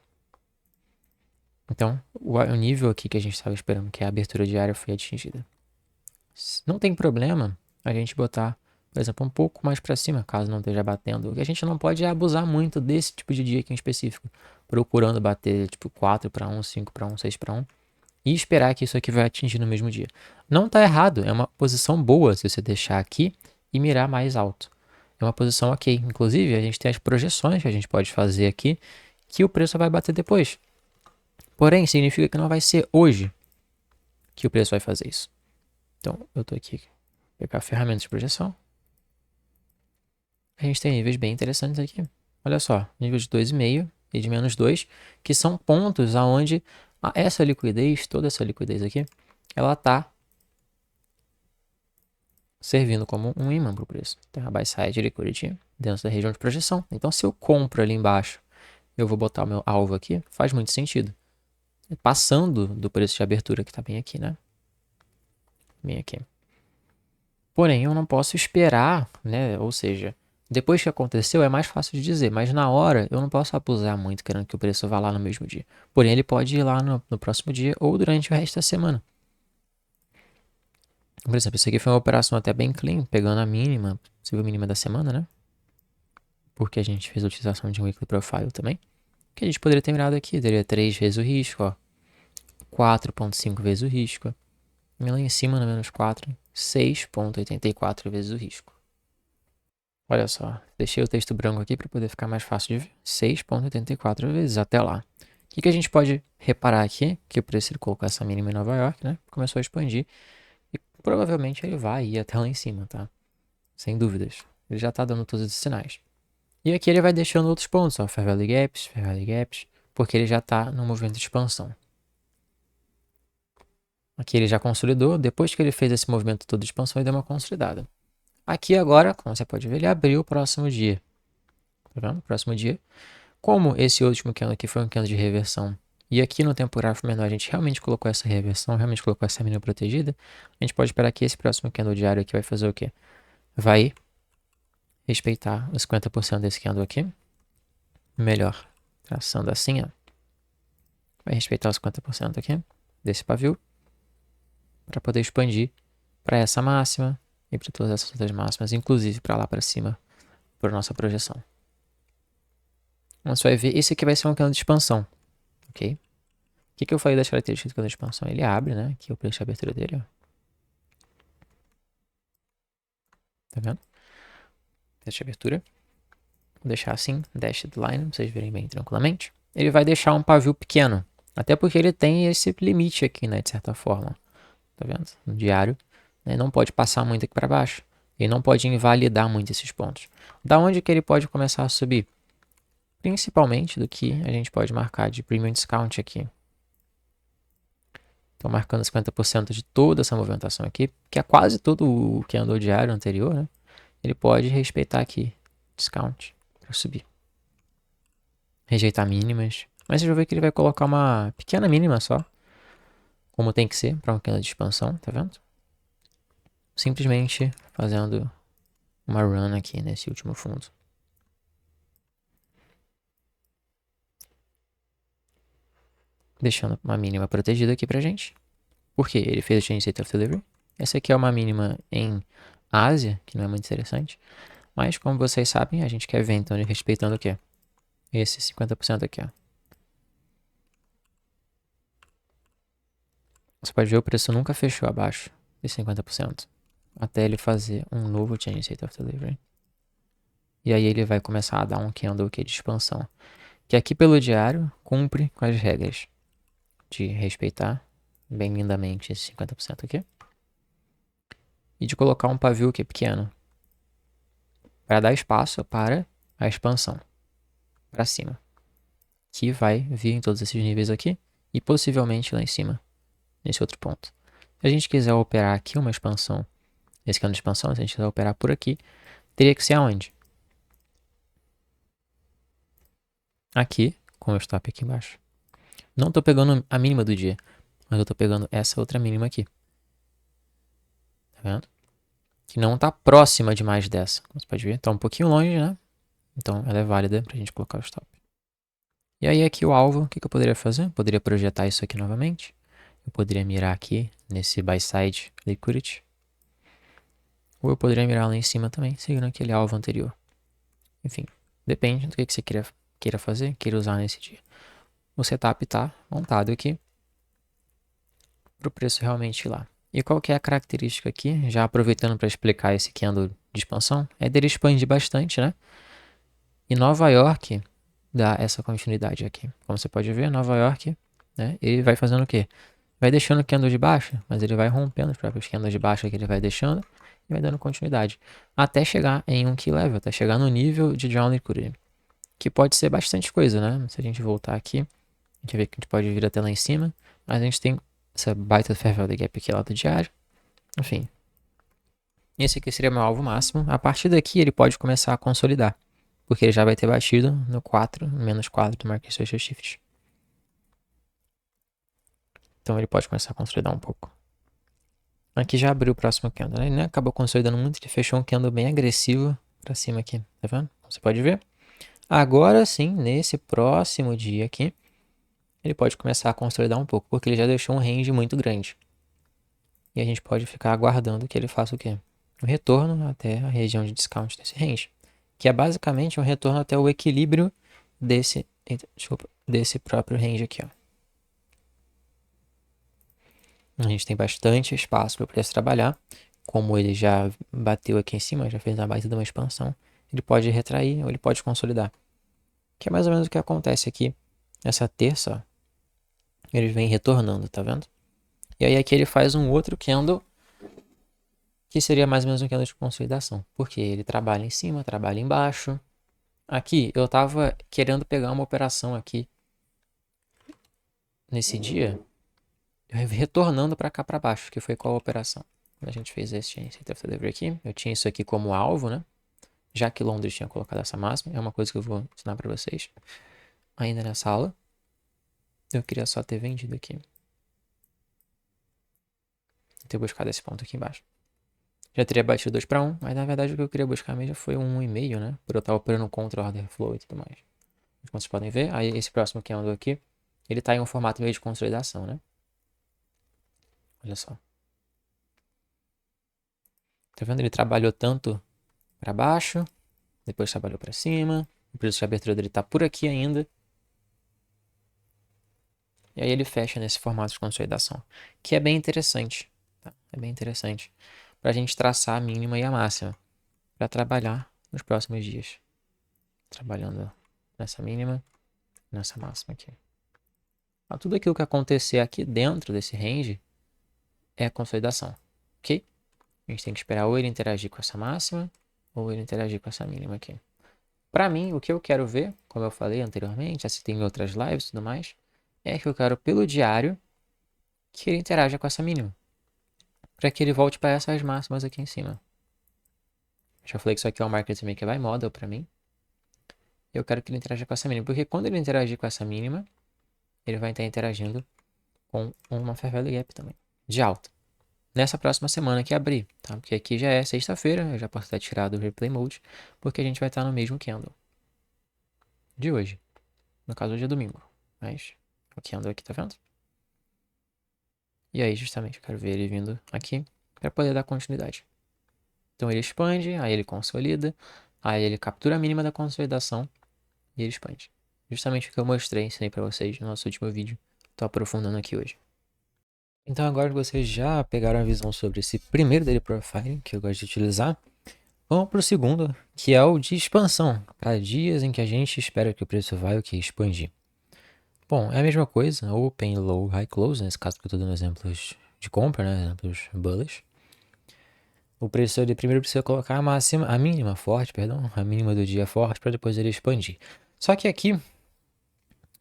Então, o nível aqui que a gente estava esperando, que é a abertura diária, foi atingida. Não tem problema a gente botar, por exemplo, um pouco mais para cima, caso não esteja batendo. O que a gente não pode é abusar muito desse tipo de dia aqui em específico, procurando bater tipo 4 para 1, 5 para 1, 6 para 1 e esperar que isso aqui vai atingir no mesmo dia. Não está errado, é uma posição boa se você deixar aqui e mirar mais alto. É uma posição ok. Inclusive, a gente tem as projeções que a gente pode fazer aqui que o preço vai bater depois. Porém, significa que não vai ser hoje que o preço vai fazer isso. Então, eu estou aqui, pegar ferramentas de projeção. A gente tem níveis bem interessantes aqui. Olha só, nível de 2,5 e de menos 2, que são pontos aonde essa liquidez, toda essa liquidez aqui, ela está servindo como um imã para o preço. Tem a buy side liquidity dentro da região de projeção. Então, se eu compro ali embaixo, eu vou botar o meu alvo aqui, faz muito sentido. Passando do preço de abertura que está bem aqui, né? Bem aqui. Porém, eu não posso esperar, né? Ou seja, depois que aconteceu é mais fácil de dizer, mas na hora eu não posso abusar muito querendo que o preço vá lá no mesmo dia. Porém, ele pode ir lá no próximo dia ou durante o resto da semana. Por exemplo, isso aqui foi uma operação até bem clean, pegando a mínima, possível mínima da semana, né? Porque a gente fez a utilização de um weekly profile também. Que a gente poderia ter mirado aqui, teria 3 vezes o risco, ó. 4,5 vezes o risco. E lá em cima, no menos 4, 6,84 vezes o risco. Olha só, deixei o texto branco aqui para poder ficar mais fácil de ver. 6,84 vezes até lá. O que a gente pode reparar aqui? Que o preço ele colocou essa mínima em Nova York, né? Começou a expandir e provavelmente ele vai ir até lá em cima, tá? Sem dúvidas. Ele já está dando todos os sinais. E aqui ele vai deixando outros pontos, ó, Fair Valley Gaps, porque ele já está no movimento de expansão. Aqui ele já consolidou, depois que ele fez esse movimento todo de expansão, ele deu uma consolidada. Aqui agora, como você pode ver, ele abriu o próximo dia. Tá vendo? Próximo dia. Como esse último candle aqui foi um candle de reversão, e aqui no tempo gráfico menor a gente realmente colocou essa reversão, realmente colocou essa mínima protegida, a gente pode esperar que esse próximo candle diário aqui vai fazer o quê? Vai respeitar os 50% desse candle aqui. Melhor, traçando assim, ó. Vai respeitar os 50% aqui desse pavio para poder expandir para essa máxima e para todas essas outras máximas, inclusive para lá para cima, para nossa projeção. Então, você vai ver, esse aqui vai ser um candle de expansão, ok? O que eu falei das características do candle de expansão? Ele abre, né? Aqui eu preço de abertura dele, ó. Tá vendo? Preço de abertura. Vou deixar assim, dashed line, pra vocês verem bem tranquilamente. Ele vai deixar um pavio pequeno, até porque ele tem esse limite aqui, né? De certa forma. Tá vendo? No diário. Né? Não pode passar muito aqui para baixo. Ele não pode invalidar muito esses pontos. Da onde que ele pode começar a subir? Principalmente do que a gente pode marcar de premium discount aqui. Então, marcando 50% de toda essa movimentação aqui, que é quase todo o que andou diário anterior, né? Ele pode respeitar aqui, discount, para subir. Rejeitar mínimas. Mas você vai ver que ele vai colocar uma pequena mínima só, como tem que ser para um candle de expansão, tá vendo? Simplesmente fazendo uma run aqui nesse último fundo. Deixando uma mínima protegida aqui pra gente. Porque ele fez o Change State of Delivery. Essa aqui é uma mínima em Ásia, que não é muito interessante. Mas, como vocês sabem, a gente quer ver, então, ele respeitando o quê? Esse 50% aqui, ó. Você pode ver o preço nunca fechou abaixo de 50%. Até ele fazer um novo Change State of Delivery. E aí ele vai começar a dar um candle aqui de expansão. Que aqui pelo diário cumpre com as regras de respeitar bem lindamente esse 50% aqui. E de colocar um pavio que é pequeno. Para dar espaço para a expansão. Para cima. Que vai vir em todos esses níveis aqui. E possivelmente lá em cima. Nesse outro ponto. Se a gente quiser operar aqui uma expansão. Esse candle de expansão, se a gente quiser operar por aqui. Teria que ser aonde? Aqui. Com o stop aqui embaixo. Não estou pegando a mínima do dia. Mas eu estou pegando essa outra mínima aqui. Tá vendo? Que não está próxima demais dessa. Como você pode ver, está um pouquinho longe, né? Então ela é válida para a gente colocar o stop. E aí aqui o alvo, o que eu poderia fazer? Eu poderia projetar isso aqui novamente. Eu poderia mirar aqui nesse buy side liquidity. Ou eu poderia mirar lá em cima também, seguindo aquele alvo anterior. Enfim, depende do que você queira fazer, queira usar nesse dia. O setup está montado aqui para o preço realmente ir lá. E qual que é a característica aqui, já aproveitando para explicar esse candle de expansão, é dele expandir bastante, né? E Nova York dá essa continuidade aqui. Como você pode ver, Nova York, né? Ele vai fazendo o quê? Vai deixando o candle de baixa, mas ele vai rompendo os próprios candles de baixa que ele vai deixando e vai dando continuidade. Até chegar em um key level, até chegar no nível de Down Liquidity. Que pode ser bastante coisa, né? Se a gente voltar aqui, a gente vê que a gente pode vir até lá em cima. Mas a gente tem essa baita Fair Value Gap aqui lá do diário. Enfim. Esse aqui seria o meu alvo máximo. A partir daqui ele pode começar a consolidar. Porque ele já vai ter batido no 4, menos 4 do Market Social Shift. Então ele pode começar a consolidar um pouco. Aqui já abriu o próximo candle, né? Ele acabou consolidando muito, ele fechou um candle bem agressivo pra cima aqui, tá vendo? Você pode ver. Agora sim, nesse próximo dia aqui, ele pode começar a consolidar um pouco, porque ele já deixou um range muito grande. E a gente pode ficar aguardando que ele faça o quê? Um retorno até a região de discount desse range. Que é basicamente um retorno até o equilíbrio desse próprio range aqui, ó. A gente tem bastante espaço para o preço trabalhar. Como ele já bateu aqui em cima, já fez uma baita de uma expansão. ele pode retrair ou ele pode consolidar. Que é mais ou menos o que acontece aqui. Essa terça, ó, ele vem retornando, tá vendo? E aí aqui ele faz um outro candle, que seria mais ou menos um candle de consolidação. Porque ele trabalha em cima, trabalha embaixo. Aqui, eu tava querendo pegar uma operação aqui nesse dia, retornando para cá para baixo, que foi qual a operação? Quando a gente fez esse Incentive Delivery aqui, eu tinha isso aqui como alvo, né? Já que Londres tinha colocado essa máxima, é uma coisa que eu vou ensinar para vocês. Ainda nessa aula, eu queria só ter vendido aqui. Ter buscado esse ponto aqui embaixo. Já teria batido 2 para 1, mas na verdade o que eu queria buscar mesmo foi um 1,5, né? Por eu estar operando contra o order flow e tudo mais. Como vocês podem ver, aí esse próximo candle aqui, ele tá em um formato meio de consolidação, né? Olha só. Tá vendo? Ele trabalhou tanto para baixo, depois trabalhou para cima. O preço de abertura dele tá por aqui ainda. E aí ele fecha nesse formato de consolidação, que é bem interessante. Tá? É bem interessante para a gente traçar a mínima e a máxima para trabalhar nos próximos dias. Trabalhando nessa mínima, nessa máxima aqui. Tudo aquilo que acontecer aqui dentro desse range é consolidação, ok? A gente tem que esperar ou ele interagir com essa máxima ou ele interagir com essa mínima aqui. Para mim, o que eu quero ver, como eu falei anteriormente, já citei em outras lives e tudo mais, é que eu quero pelo diário que ele interaja com essa mínima. Para que ele volte para essas máximas aqui em cima. Já falei que isso aqui é um market maker by model para mim. Eu quero que ele interaja com essa mínima, porque quando ele interagir com essa mínima, ele vai estar interagindo com uma fair value gap também, de alta. Nessa próxima semana que abrir, tá? Porque aqui já é sexta-feira, eu já posso estar tirado do replay mode, porque a gente vai estar no mesmo candle de hoje. No caso, hoje é domingo, mas o candle aqui, tá vendo? E aí, justamente, eu quero ver ele vindo aqui para poder dar continuidade. Então ele expande, aí ele consolida, aí ele captura a mínima da consolidação e ele expande. Justamente o que eu mostrei, ensinei para vocês no nosso último vídeo. Tô aprofundando aqui hoje. Então agora que vocês já pegaram a visão sobre esse primeiro daily profiling que eu gosto de utilizar, vamos para o segundo, que é o de expansão, para dias em que a gente espera que o preço vai o que expandir. Bom, é a mesma coisa, open, low, high, close, nesse caso que eu estou dando exemplos de compra, né, exemplos bullish. O preço ele primeiro precisa colocar a máxima, a mínima forte, perdão, a mínima do dia forte para depois ele expandir. Só que aqui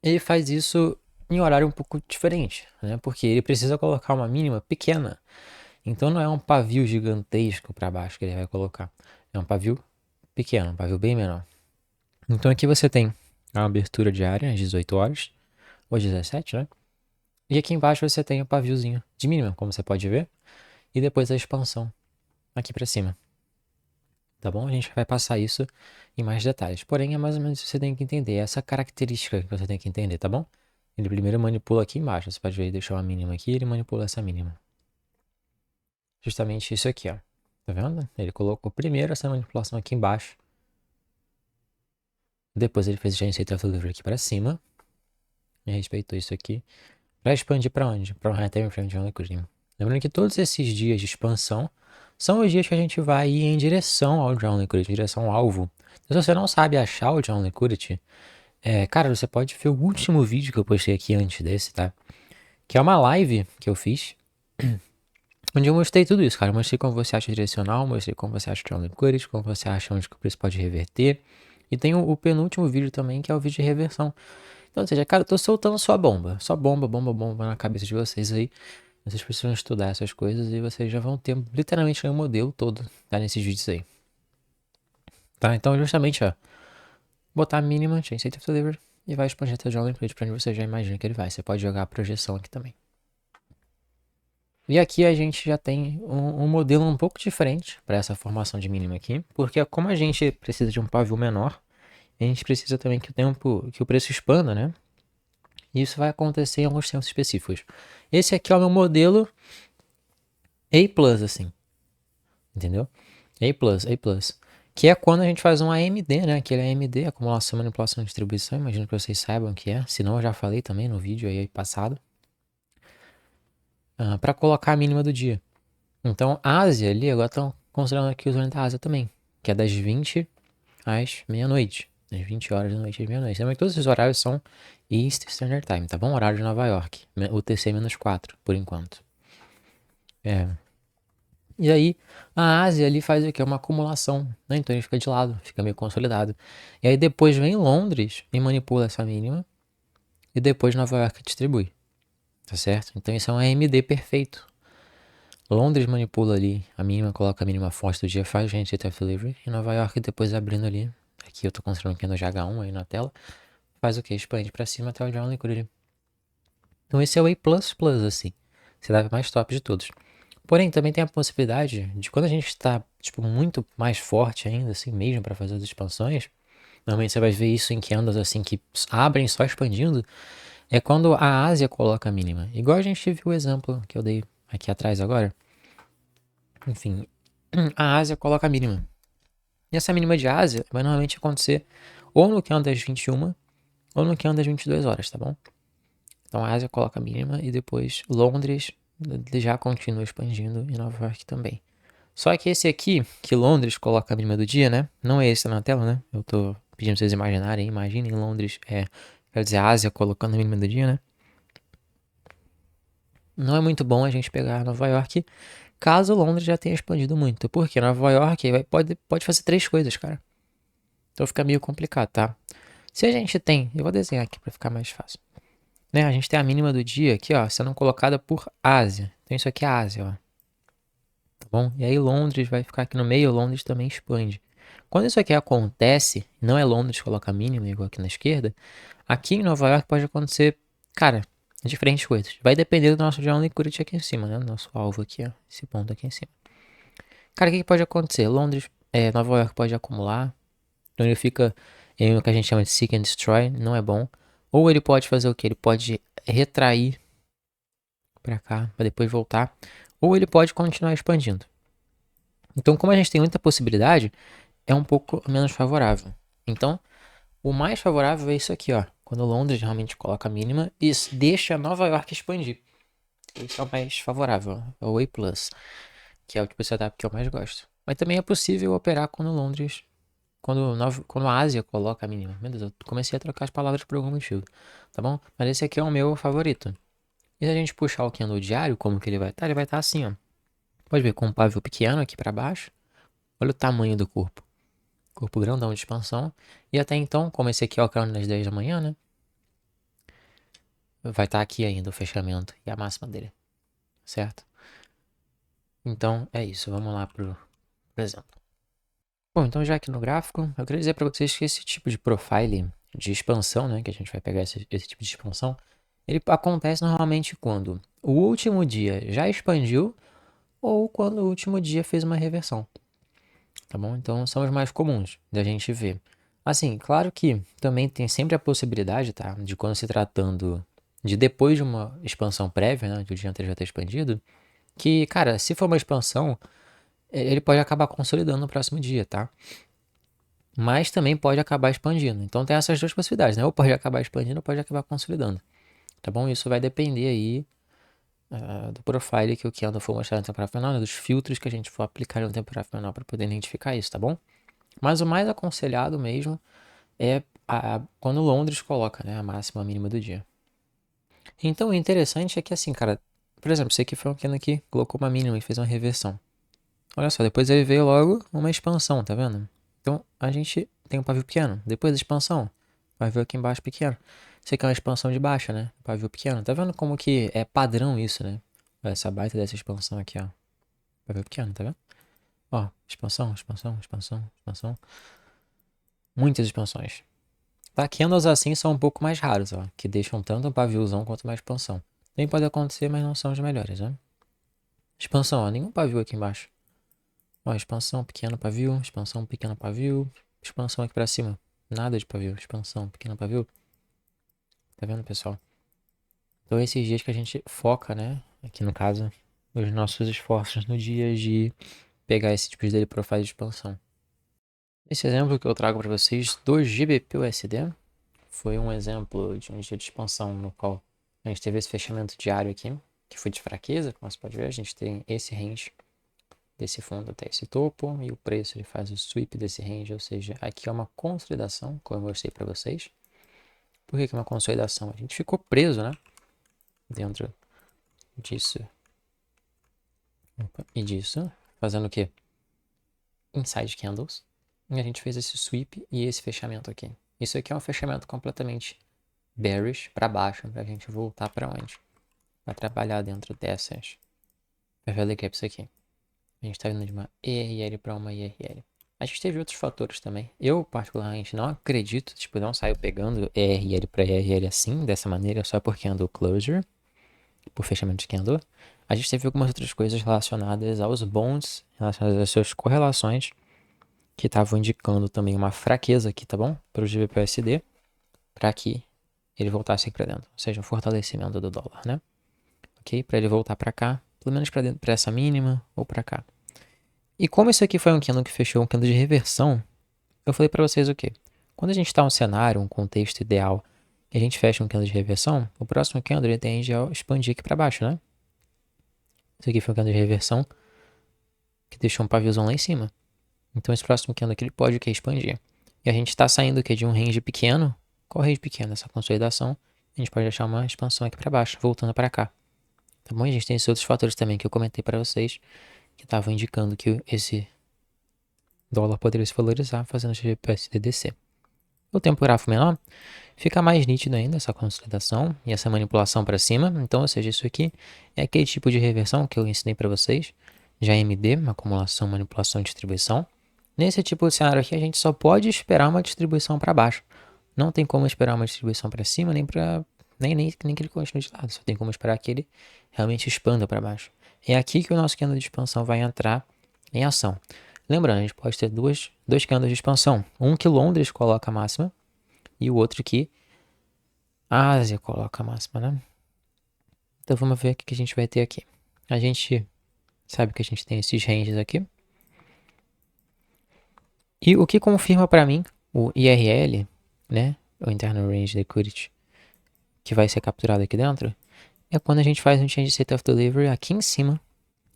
ele faz isso em horário um pouco diferente, né? Porque ele precisa colocar uma mínima pequena. Então não é um pavio gigantesco para baixo que ele vai colocar. É um pavio pequeno, um pavio bem menor. Então aqui você tem a abertura diária às 18 horas, ou às 17, né? E aqui embaixo você tem o paviozinho de mínima, como você pode ver. E depois a expansão aqui para cima. Tá bom? A gente vai passar isso em mais detalhes. Porém, é mais ou menos isso que você tem que entender. Essa característica que você tem que entender, tá bom? Ele primeiro manipula aqui embaixo. Você pode ver, ele deixou uma mínima aqui, ele manipula essa mínima. Justamente isso aqui, ó. Tá vendo? Ele colocou primeiro essa manipulação aqui embaixo. Depois ele fez já esse traffic delivery aqui para cima. E respeitou isso aqui. Para expandir para onde? Para o high time frame de John Liquidity. Lembrando que todos esses dias de expansão são os dias que a gente vai ir em direção ao John Liquidity, em direção ao alvo. Então, se você não sabe achar o John Liquidity, cara, você pode ver o último vídeo que eu postei aqui antes desse, tá? Que é uma live que eu fiz, onde eu mostrei tudo isso, cara. Eu mostrei como você acha direcional, mostrei como você acha o John Liquidity, como você acha onde que o preço pode reverter. E tem o penúltimo vídeo também, que é o vídeo de reversão. Então, ou seja, cara, eu tô soltando só bomba. Só bomba, bomba, bomba na cabeça de vocês aí. Vocês precisam estudar essas coisas e vocês já vão ter literalmente o modelo todo, tá? Nesses vídeos aí. Tá? Então, justamente, ó. Botar a mínima, chain state of delivery, e vai expandir até o John Liquidity pra onde você já imagina que ele vai. Você pode jogar a projeção aqui também. E aqui a gente já tem um modelo um pouco diferente para essa formação de mínima aqui, porque como a gente precisa de um pavio menor, a gente precisa também que o preço expanda, né? E isso vai acontecer em alguns tempos específicos. Esse aqui é o meu modelo A+, assim. Entendeu? A+. Que é quando a gente faz um AMD, né? Aquele AMD, acumulação, manipulação e distribuição. Imagino que vocês saibam o que é. Se não, eu já falei também no vídeo aí passado. Para colocar a mínima do dia. Então, Ásia ali, agora estão considerando aqui os da Ásia também. Que é das 20 às meia-noite. Às 20 horas da noite às meia-noite. Lembra que todos esses horários são East Standard Time, tá bom? Horário de Nova York. UTC-4, por enquanto. É. E aí, a Ásia ali faz o quê? Uma acumulação, né? Então ele fica de lado, fica meio consolidado. E aí depois vem Londres e manipula essa mínima. E depois Nova York distribui. Tá certo? Então isso é um AMD perfeito. Londres manipula ali a mínima, coloca a mínima forte do dia, faz o Giant of Delivery. E Nova York depois abrindo ali. Aqui eu tô considerando aqui no GH1 aí na tela. Faz o quê? Expande pra cima até o John Liquidity. Então esse é o A++, assim. Você dá mais top de todos. Porém, também tem a possibilidade de quando a gente está, tipo, muito mais forte ainda, assim mesmo, para fazer as expansões. Normalmente você vai ver isso em candles, assim, que abrem só expandindo. É quando a Ásia coloca a mínima. Igual a gente viu o exemplo que eu dei aqui atrás agora. Enfim, a Ásia coloca a mínima. E essa mínima de Ásia vai normalmente acontecer ou no candle das 21 ou no candle das 22 horas, tá bom? Então a Ásia coloca a mínima e depois Londres já continua expandindo e Nova York também. Só que esse aqui, que Londres coloca a mínima do dia, né? Não é esse na tela, né? Eu tô pedindo pra vocês imaginarem. Imaginem Londres, quer dizer, a Ásia colocando a mínima do dia, né? Não é muito bom a gente pegar Nova York caso Londres já tenha expandido muito. Porque Nova York pode fazer três coisas, cara. Então fica meio complicado, tá? Se a gente tem, eu vou desenhar aqui pra ficar mais fácil. Né? A gente tem a mínima do dia aqui, ó, sendo colocada por Ásia. Então isso aqui é a Ásia, ó. Tá bom? E aí Londres vai ficar aqui no meio, Londres também expande. Quando isso aqui acontece, não é Londres que coloca a mínima, igual aqui na esquerda, aqui em Nova York pode acontecer, cara, diferentes coisas. Vai depender do nosso John Liquidity aqui em cima, né? Nosso alvo aqui, ó, esse ponto aqui em cima. Cara, o que pode acontecer? Nova York pode acumular, então ele fica em o que a gente chama de seek and destroy, não é bom. Ou ele pode fazer o que? Ele pode retrair pra cá, pra depois voltar. Ou ele pode continuar expandindo. Então, como a gente tem muita possibilidade, é um pouco menos favorável. Então, o mais favorável é isso aqui, ó. Quando Londres realmente coloca a mínima e deixa Nova York expandir. Esse é o mais favorável, é o A+, que é o tipo de setup que eu mais gosto. Mas também é possível operar quando Londres, quando a Ásia coloca a mínima. Meu Deus, eu comecei a trocar as palavras por algum motivo, tá bom? Mas esse aqui é o meu favorito. E se a gente puxar o candle diário, como que ele vai estar? Ele vai estar assim, ó. Pode ver, com um pavio pequeno aqui para baixo. Olha o tamanho do corpo. Corpo grandão de expansão. E até então, como esse aqui é o candle das 10 da manhã, né? Vai estar aqui ainda o fechamento e a máxima dele. Certo? Então, é isso. Vamos lá pro exemplo. Bom, então já aqui no gráfico, eu queria dizer para vocês que esse tipo de profile de expansão, né? Que a gente vai pegar esse tipo de expansão, ele acontece normalmente quando o último dia já expandiu ou quando o último dia fez uma reversão. Tá bom? Então são os mais comuns da gente ver. Assim, claro que também tem sempre a possibilidade, tá? De quando se tratando de depois de uma expansão prévia, né? Que o dia anterior já ter expandido, que, cara, se for uma expansão, ele pode acabar consolidando no próximo dia, tá? Mas também pode acabar expandindo. Então tem essas duas possibilidades, né? Ou pode acabar expandindo ou pode acabar consolidando. Tá bom? Isso vai depender aí do profile que o Kendall for mostrar na temporada final, né? Dos filtros que a gente for aplicar na temporada final para poder identificar isso, tá bom? Mas o mais aconselhado mesmo é quando Londres coloca, né, a máxima mínima do dia. Então o interessante é que assim, cara, por exemplo, esse aqui foi um Kendall que colocou uma mínima e fez uma reversão. Olha só, depois ele veio logo uma expansão, tá vendo? Então a gente tem um pavio pequeno, depois da expansão, pavio aqui embaixo pequeno. Isso aqui é uma expansão de baixa, né? Pavio pequeno. Tá vendo como que é padrão isso, né? Essa baita dessa expansão aqui, ó. Pavio pequeno, tá vendo? Ó, expansão, expansão, expansão, expansão. Muitas expansões. Tá? Candles assim são um pouco mais raros, ó. Que deixam tanto um paviozão quanto uma expansão. Nem pode acontecer, mas não são os melhores, né? Expansão, ó. Nenhum pavio aqui embaixo. Ó, expansão, pequeno pavio, expansão, pequeno pavio, expansão aqui pra cima. Nada de pavio, expansão, pequeno pavio. Tá vendo, pessoal? Então esses dias que a gente foca, né? Aqui no caso, os nossos esforços no dia de pegar esse tipo de daily profile de expansão. Esse exemplo que eu trago para vocês do GBP/USD foi um exemplo de um dia de expansão no qual a gente teve esse fechamento diário aqui, que foi de fraqueza, como você pode ver, a gente tem esse range desse fundo até esse topo, e o preço ele faz o sweep desse range, ou seja, aqui é uma consolidação, como eu mostrei para vocês. Por que é uma consolidação? A gente ficou preso, né? Dentro disso e disso, fazendo o quê? Inside candles. E a gente fez esse sweep e esse fechamento aqui. Isso aqui é um fechamento completamente bearish para baixo, para a gente voltar para onde? Para trabalhar dentro dessas Fairvalue Gaps aqui. A gente está vindo de uma ERL para uma ERL. A gente teve outros fatores também. Eu, particularmente, não acredito, tipo, não saio pegando ERL para ERL assim, dessa maneira, só porque andou closure, por fechamento de candle. A gente teve algumas outras coisas relacionadas aos bonds, relacionadas às suas correlações, que estavam indicando também uma fraqueza aqui, tá bom? Para o GBPUSD, para que ele voltasse aqui para dentro, ou seja, um fortalecimento do dólar, né? Ok? Para ele voltar para cá, pelo menos para dentro, para essa mínima ou para cá. E como isso aqui foi um candle que fechou um candle de reversão, eu falei para vocês o quê? Quando a gente está em um cenário, um contexto ideal, e a gente fecha um candle de reversão, o próximo candle ele tende a expandir aqui para baixo, né? Isso aqui foi um candle de reversão que deixou um paviozão lá em cima. Então esse próximo candle aqui ele pode o quê? Expandir. E a gente está saindo aqui de um range pequeno. Qual range pequeno? Essa consolidação. A gente pode achar uma expansão aqui para baixo, voltando para cá. Tá bom? E a gente tem esses outros fatores também que eu comentei para vocês, que estavam indicando que esse dólar poderia se valorizar, fazendo o GBPUSD descer. O tempo gráfico menor fica mais nítido ainda essa consolidação e essa manipulação para cima. Então, ou seja, isso aqui é aquele tipo de reversão que eu ensinei para vocês, de AMD, uma acumulação, manipulação e distribuição. Nesse tipo de cenário aqui, a gente só pode esperar uma distribuição para baixo. Não tem como esperar uma distribuição para cima, nem que ele continue de lado. Só tem como esperar que ele realmente expanda para baixo. É aqui que o nosso candle de expansão vai entrar em ação. Lembrando, a gente pode ter dois candles de expansão. Um que Londres coloca a máxima e o outro que a Ásia coloca a máxima, né? Então vamos ver o que a gente vai ter aqui. A gente sabe que a gente tem esses ranges aqui. E o que confirma para mim o IRL, né? O Internal Range Liquidity, que vai ser capturado aqui dentro, é quando a gente faz um Change State of Delivery aqui em cima,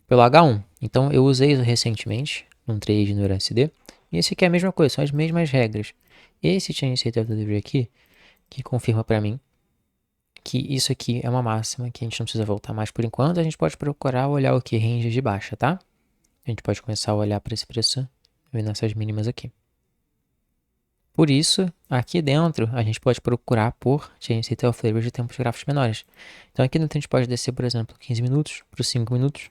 pelo H1. Então eu usei isso recentemente, num trade no USD, e esse aqui é a mesma coisa, são as mesmas regras. Esse Change State of Delivery aqui, que confirma para mim que isso aqui é uma máxima, que a gente não precisa voltar mais por enquanto, a gente pode procurar olhar o que? Range de baixa, tá? A gente pode começar a olhar para esse preço, vendo essas mínimas aqui. Por isso, aqui dentro, a gente pode procurar por Change State of Delivery de tempos gráficos menores. Então aqui dentro a gente pode descer, por exemplo, 15 minutos para os 5 minutos,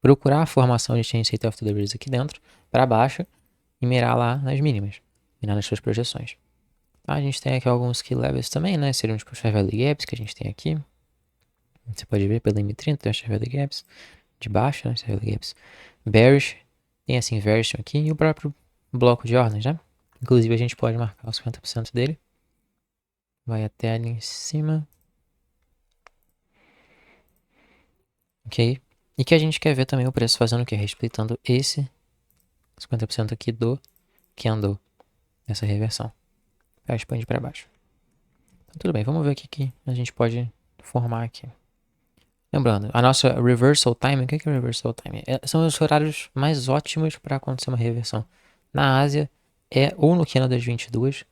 procurar a formação de Change State of Deliveries aqui dentro, para baixo, e mirar lá nas mínimas, mirar nas suas projeções. A gente tem aqui alguns key levels também, né? Seriam tipo os Fairvalue Gaps que a gente tem aqui. Você pode ver pela M30, tem os Fairvalue Gaps. De baixo, né? Os Fairvalue Gaps. Bearish, tem essa inversion aqui. E o próprio bloco de ordens, né? Inclusive a gente pode marcar os 50% dele. Vai até ali em cima. Ok? E que a gente quer ver também o preço fazendo o quê? Respeitando esse 50% aqui do candle. Nessa reversão. Para expandir para baixo. Então, tudo bem, vamos ver o que a gente pode formar aqui. Lembrando, a nossa reversal time, o que é reversal time? São os horários mais ótimos para acontecer uma reversão. Na Ásia, é ou no candle das 22,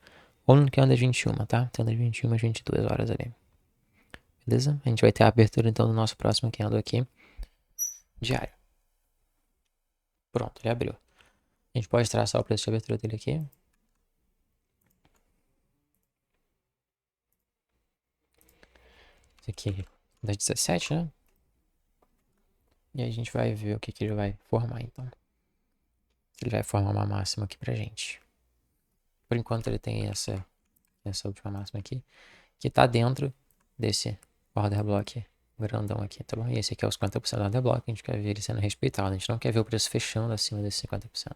ou no candle das 21, tá? Então das 21 às 22 horas ali. Beleza? A gente vai ter a abertura então do nosso próximo candle aqui, diário. Pronto, ele abriu. A gente pode traçar o preço de abertura dele aqui. Esse aqui das 17, né? E aí a gente vai ver o que ele vai formar então. Ele vai formar uma máxima aqui pra gente. Por enquanto ele tem essa última máxima aqui, que tá dentro desse order block grandão aqui, tá bom? E esse aqui é os 50% do order block, a gente quer ver ele sendo respeitado, a gente não quer ver o preço fechando acima desses 50%.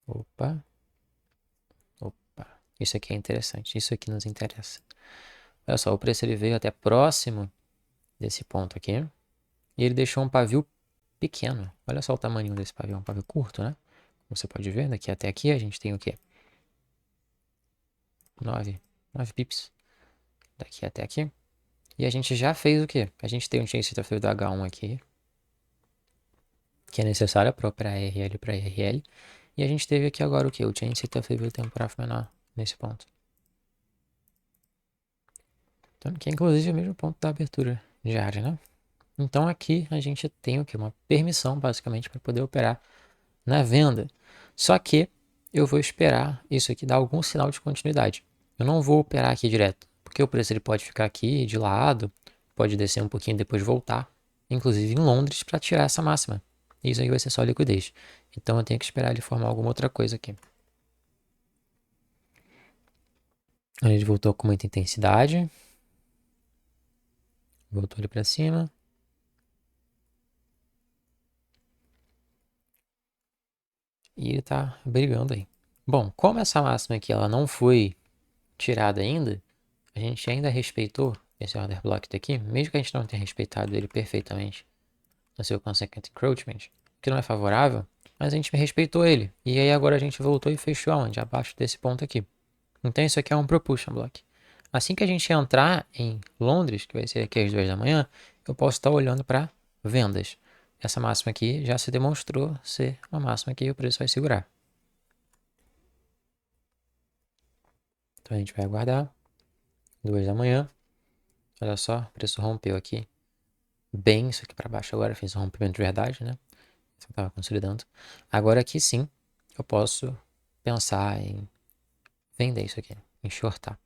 Opa. Isso aqui é interessante, isso aqui nos interessa. Olha só, o preço ele veio até próximo desse ponto aqui, e ele deixou um pavio pequeno. Olha só o tamanho desse pavio, um pavio curto, né? Como você pode ver, daqui até aqui a gente tem o quê? 9 pips. Daqui até aqui. E a gente já fez o quê? A gente tem um change do H1 aqui. que é necessária para operar RL para RL. E a gente teve aqui agora o que? O Change State of Level Temporal menor nesse ponto. Então, que é inclusive o mesmo ponto da abertura diária, né? Então aqui a gente tem o que? Uma permissão basicamente para poder operar na venda. Só que eu vou esperar isso aqui dar algum sinal de continuidade. Eu não vou operar aqui direto, porque o preço ele pode ficar aqui de lado, pode descer um pouquinho e depois voltar, inclusive em Londres, para tirar essa máxima. Isso aí vai ser só liquidez. Então eu tenho que esperar ele formar alguma outra coisa aqui. Ele voltou com muita intensidade. Voltou ali para cima. E ele tá brigando aí. Bom, como essa máxima aqui ela não foi tirada ainda, a gente ainda respeitou esse order block daqui, mesmo que a gente não tenha respeitado ele perfeitamente no seu consequent encroachment, que não é favorável, mas a gente respeitou ele. E aí agora a gente voltou e fechou aonde? Abaixo desse ponto aqui. Então isso aqui é um propulsion block. Assim que a gente entrar em Londres, que vai ser aqui às 2 da manhã, eu posso estar olhando para vendas. Essa máxima aqui já se demonstrou ser uma máxima que o preço vai segurar. Então a gente vai aguardar 2 da manhã. Olha só, o preço rompeu aqui bem isso aqui para baixo agora, fez um rompimento de verdade, né? Só estava consolidando. Agora aqui sim, eu posso pensar em vender isso aqui, em shortar.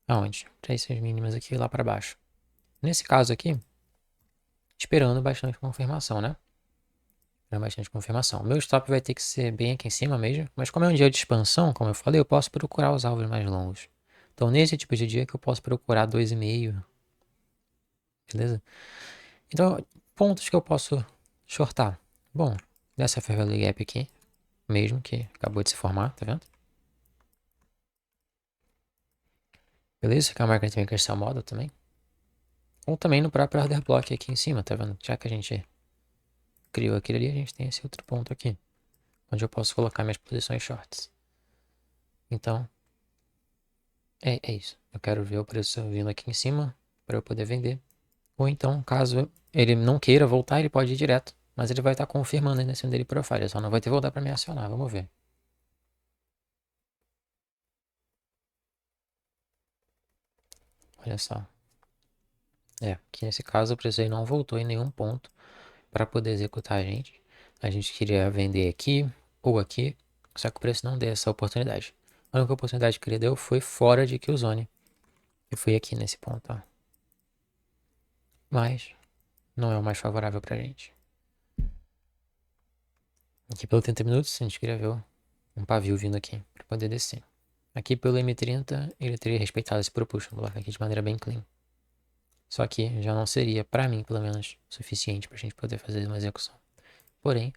Aonde? Para essas mínimas aqui lá para baixo. Nesse caso aqui, esperando bastante confirmação, né? Esperando bastante confirmação. O meu stop vai ter que ser bem aqui em cima mesmo, mas como é um dia de expansão, como eu falei, eu posso procurar os alvos mais longos. Então nesse tipo de dia que eu posso procurar 2,5, beleza? Então, pontos que eu posso shortar. Bom, nessa Fair Value Gap aqui, mesmo que acabou de se formar, tá vendo? Beleza? Que é a marca também que model também. Ou também no próprio order block aqui em cima, tá vendo? Já que a gente criou aquele ali, a gente tem esse outro ponto aqui, onde eu posso colocar minhas posições shorts. Então, é isso. Eu quero ver o preço vindo aqui em cima para eu poder vender. Ou então, caso ele não queira voltar, ele pode ir direto. Mas ele vai estar confirmando aí nesse daily profile. Só não vai ter que voltar para me acionar. Vamos ver. Olha só. Que nesse caso o preço aí não voltou em nenhum ponto para poder executar a gente. A gente queria vender aqui ou aqui, só que o preço não deu essa oportunidade. A única oportunidade que ele deu foi fora de Killzone. E foi aqui nesse ponto, ó. Mas não é o mais favorável pra gente. Aqui pelo 30 minutos, a gente queria ver um pavio vindo aqui para poder descer. Aqui pelo M30, ele teria respeitado esse propulsion block aqui de maneira bem clean. Só que já não seria, para mim, pelo menos, suficiente para a gente poder fazer uma execução. Porém,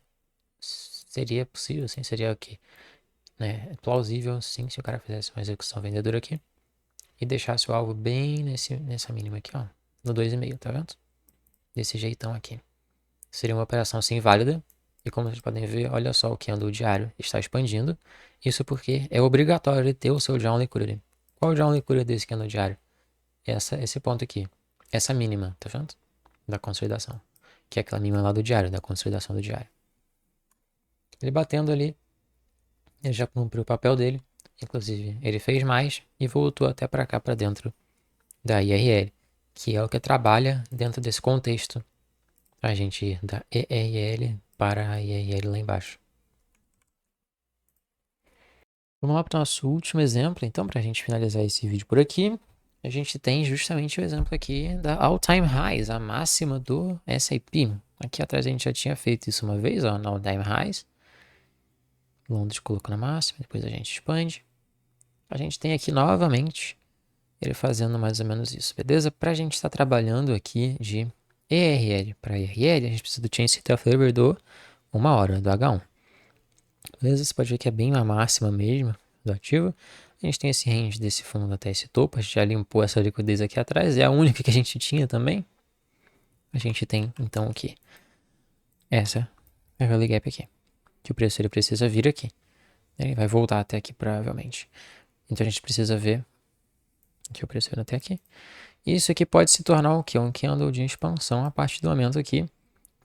seria possível, sim, seria o quê? Né? Plausível, sim, se o cara fizesse uma execução vendedora aqui e deixasse o alvo bem nessa mínima aqui, ó, no 2,5, tá vendo? Desse jeitão aqui. Seria uma operação, assim, válida. E como vocês podem ver, olha só o candle diário está expandindo. Isso porque é obrigatório ele ter o seu down liquidity. Qual é o down liquidity desse candle diário? Esse ponto aqui. Essa mínima, tá vendo? Da consolidação. Que é aquela mínima lá do diário, da consolidação do diário. Ele batendo ali, ele já cumpriu o papel dele. Inclusive, ele fez mais e voltou até para cá, para dentro da IRL. Que é o que trabalha dentro desse contexto. A gente ir da ERL para a IRL lá embaixo. Vamos lá para o nosso último exemplo. Então, para a gente finalizar esse vídeo por aqui, a gente tem justamente o exemplo aqui da All-Time Highs, a máxima do S&P. Aqui atrás a gente já tinha feito isso uma vez, ó, na All-Time Highs. Londres colocou na máxima, depois a gente expande. A gente tem aqui novamente ele fazendo mais ou menos isso, beleza? Para a gente estar trabalhando aqui de ERL para ERL, a gente precisa do Change State of Labor do 1 hora, do H1. Beleza? Você pode ver que é bem a máxima mesmo do ativo. A gente tem esse range desse fundo até esse topo. A gente já limpou essa liquidez aqui atrás. É a única que a gente tinha também. A gente tem, então, aqui. Essa é a value gap aqui. Que o preço ele precisa vir aqui. Ele vai voltar até aqui, provavelmente. Então, a gente precisa ver que o preço vindo até aqui. Isso aqui pode se tornar o quê? Um candle de expansão a partir do momento aqui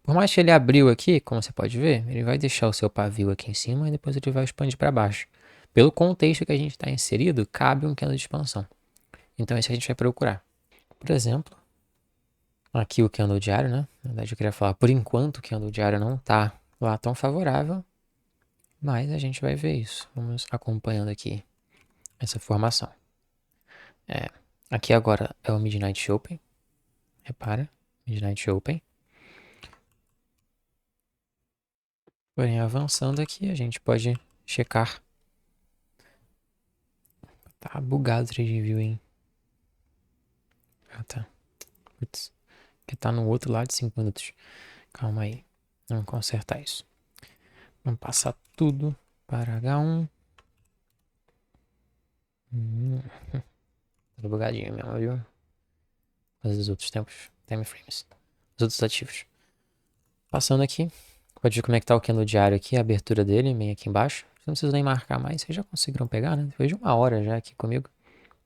Por mais que ele abriu aqui, como você pode ver, ele vai deixar o seu pavio aqui em cima e depois ele vai expandir para baixo. Pelo contexto que a gente está inserido, cabe um candle de expansão. Então esse a gente vai procurar. Por exemplo, aqui o candle diário, né? Na verdade eu queria falar, por enquanto o candle diário não está lá tão favorável, mas a gente vai ver isso. Vamos acompanhando aqui essa formação. Aqui agora é o Midnight Open. Repara, Midnight Open. Porém, avançando aqui, a gente pode checar. Tá bugado o trade view, hein? Ah, tá. Putz. Que tá no outro lado de 5 minutos. Calma aí. Vamos consertar isso. Vamos passar tudo para H1. Tá bugadinho mesmo, viu? Mas os outros tempos, time frames. Os outros ativos. Passando aqui. Pode ver como é que tá o candle diário aqui, a abertura dele, bem aqui embaixo. Não preciso nem marcar mais, vocês já conseguiram pegar, né? Depois de 1 hora já aqui comigo.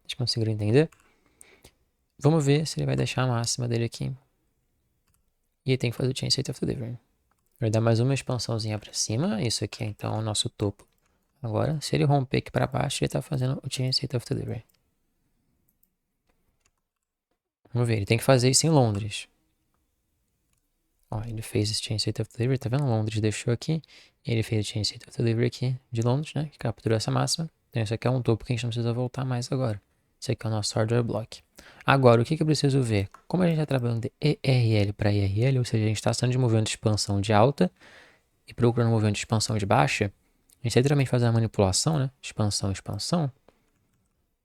Vocês conseguiram entender? Vamos ver se ele vai deixar a máxima dele aqui. E tem que fazer o chain state of delivery. Vai dar mais uma expansãozinha para cima. Isso aqui é então o nosso topo. Agora, se ele romper aqui para baixo, ele está fazendo o chain state of delivery. Vamos ver, ele tem que fazer isso em Londres. Ó, ele fez esse chain state of delivery, tá vendo? Londres deixou aqui. Ele fez o chain state of delivery aqui de Londres, né? Que capturou essa máxima. Então isso aqui é um topo que a gente não precisa voltar mais agora. Esse aqui é o nosso order block. Agora, o que eu preciso ver? Como a gente está trabalhando de ERL para IRL, ou seja, a gente está saindo de movimento de expansão de alta e procurando um movimento de expansão de baixa, a gente literalmente fazer a manipulação, né? Expansão, expansão.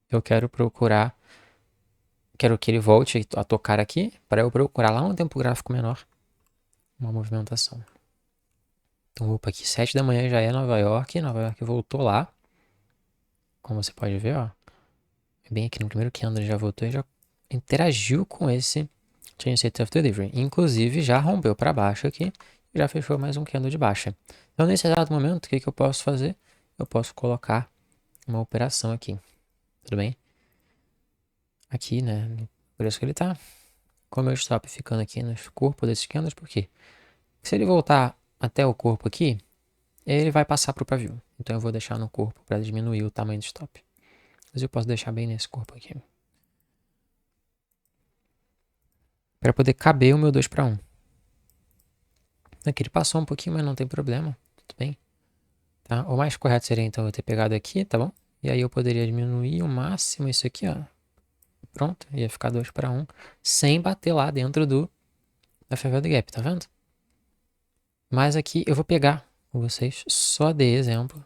Eu quero procurar, quero que ele volte a tocar aqui, para eu procurar lá um tempo gráfico menor, uma movimentação. Então, opa, aqui 7 da manhã já é Nova York voltou lá. Como você pode ver, ó. Bem aqui no primeiro candle já voltou e já interagiu com esse Chain State of Delivery. Inclusive, já rompeu para baixo aqui e já fechou mais um candle de baixa. Então, nesse exato momento, o que eu posso fazer? Eu posso colocar uma operação aqui. Tudo bem? Aqui, né? No preço que ele tá. Com o meu stop ficando aqui no corpo desses candles, por quê? Se ele voltar até o corpo aqui, ele vai passar para o pavio. Então eu vou deixar no corpo para diminuir o tamanho do stop. Mas eu posso deixar bem nesse corpo aqui. Para poder caber o meu 2 para 1. Aqui ele passou um pouquinho, mas não tem problema. Tudo bem. Tá? O mais correto seria então eu ter pegado aqui, tá bom? E aí eu poderia diminuir o máximo isso aqui, ó. Pronto, ia ficar 2 para 1. Sem bater lá dentro da Fair Value Gap, tá vendo? Mas aqui eu vou pegar com vocês só de exemplo.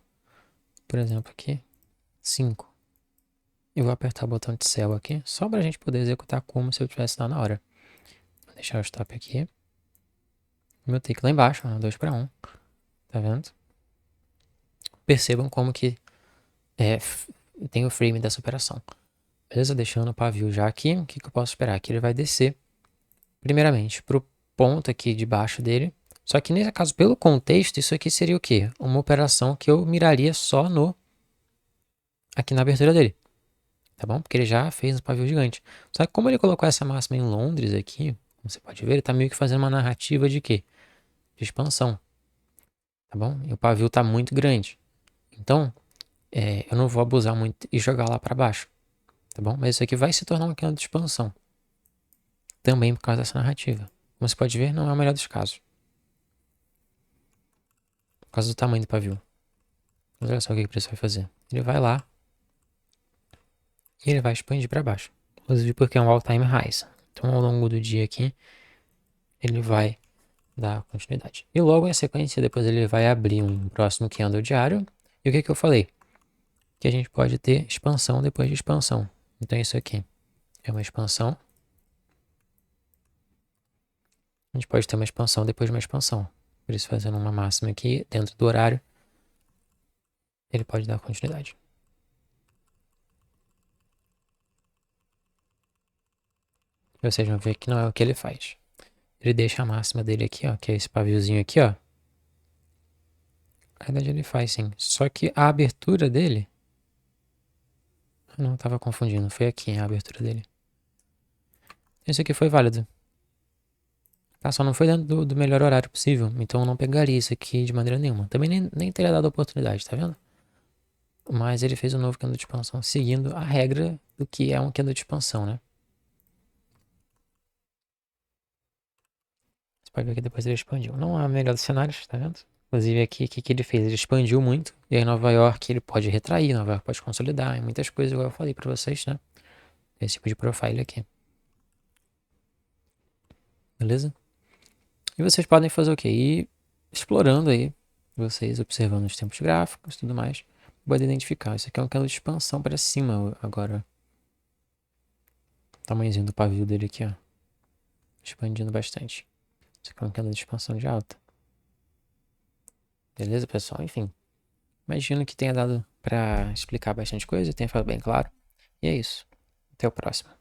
Por exemplo aqui, 5. Eu vou apertar o botão de sell aqui, só para a gente poder executar como se eu estivesse lá na hora. Vou deixar o stop aqui. Meu take lá embaixo, 2 para 1. Tá vendo? Percebam como que tem o frame dessa operação. Beleza? Deixando o pavio já aqui, o que eu posso esperar? Que ele vai descer, primeiramente, para o ponto aqui de baixo dele. Só que nesse caso, pelo contexto, isso aqui seria o quê? Uma operação que eu miraria só aqui na abertura dele. Tá bom? Porque ele já fez um pavio gigante. Só que como ele colocou essa máxima em Londres aqui, como você pode ver, ele tá meio que fazendo uma narrativa de quê? De expansão. Tá bom? E o pavio tá muito grande. Então, eu não vou abusar muito e jogar lá para baixo. Tá bom? Mas isso aqui vai se tornar um canal de expansão. Também por causa dessa narrativa. Como você pode ver, não é o melhor dos casos. Por causa do tamanho do pavio. Mas olha só o que o preço vai fazer. Ele vai lá e ele vai expandir para baixo. Inclusive porque é um all-time highs. Então ao longo do dia aqui, ele vai dar continuidade. E logo em sequência, depois ele vai abrir um próximo candle diário. E o que eu falei? Que a gente pode ter expansão depois de expansão. Então isso aqui é uma expansão. A gente pode ter uma expansão depois de uma expansão. Por isso, fazendo uma máxima aqui dentro do horário, ele pode dar continuidade. E vocês vão ver que não é o que ele faz. Ele deixa a máxima dele aqui, ó, que é esse paviozinho aqui, ó. Na verdade ele faz sim. Só que a abertura dele... Eu não estava confundindo. Foi aqui a abertura dele. Isso aqui foi válido. Tá? Só não foi dentro do melhor horário possível. Então eu não pegaria isso aqui de maneira nenhuma. Também nem teria dado a oportunidade, tá vendo? Mas ele fez um novo candle de expansão, seguindo a regra do que é um candle de expansão, né? Você pode ver que depois ele expandiu. Não é o melhor dos cenários, tá vendo? Inclusive aqui, o que ele fez? Ele expandiu muito. E aí Nova York ele pode retrair, Nova York pode consolidar. E muitas coisas, igual eu falei pra vocês, né? Esse tipo de profile aqui. Beleza? E vocês podem fazer o quê? Ir explorando aí. Vocês observando os tempos gráficos e tudo mais. Pode identificar. Isso aqui é um candle de expansão para cima agora. O tamanhozinho do pavio dele aqui, ó. Expandindo bastante. Isso aqui é um candle de expansão de alta. Beleza, pessoal? Enfim. Imagino que tenha dado para explicar bastante coisa, tenha falado bem claro. E é isso. Até o próximo.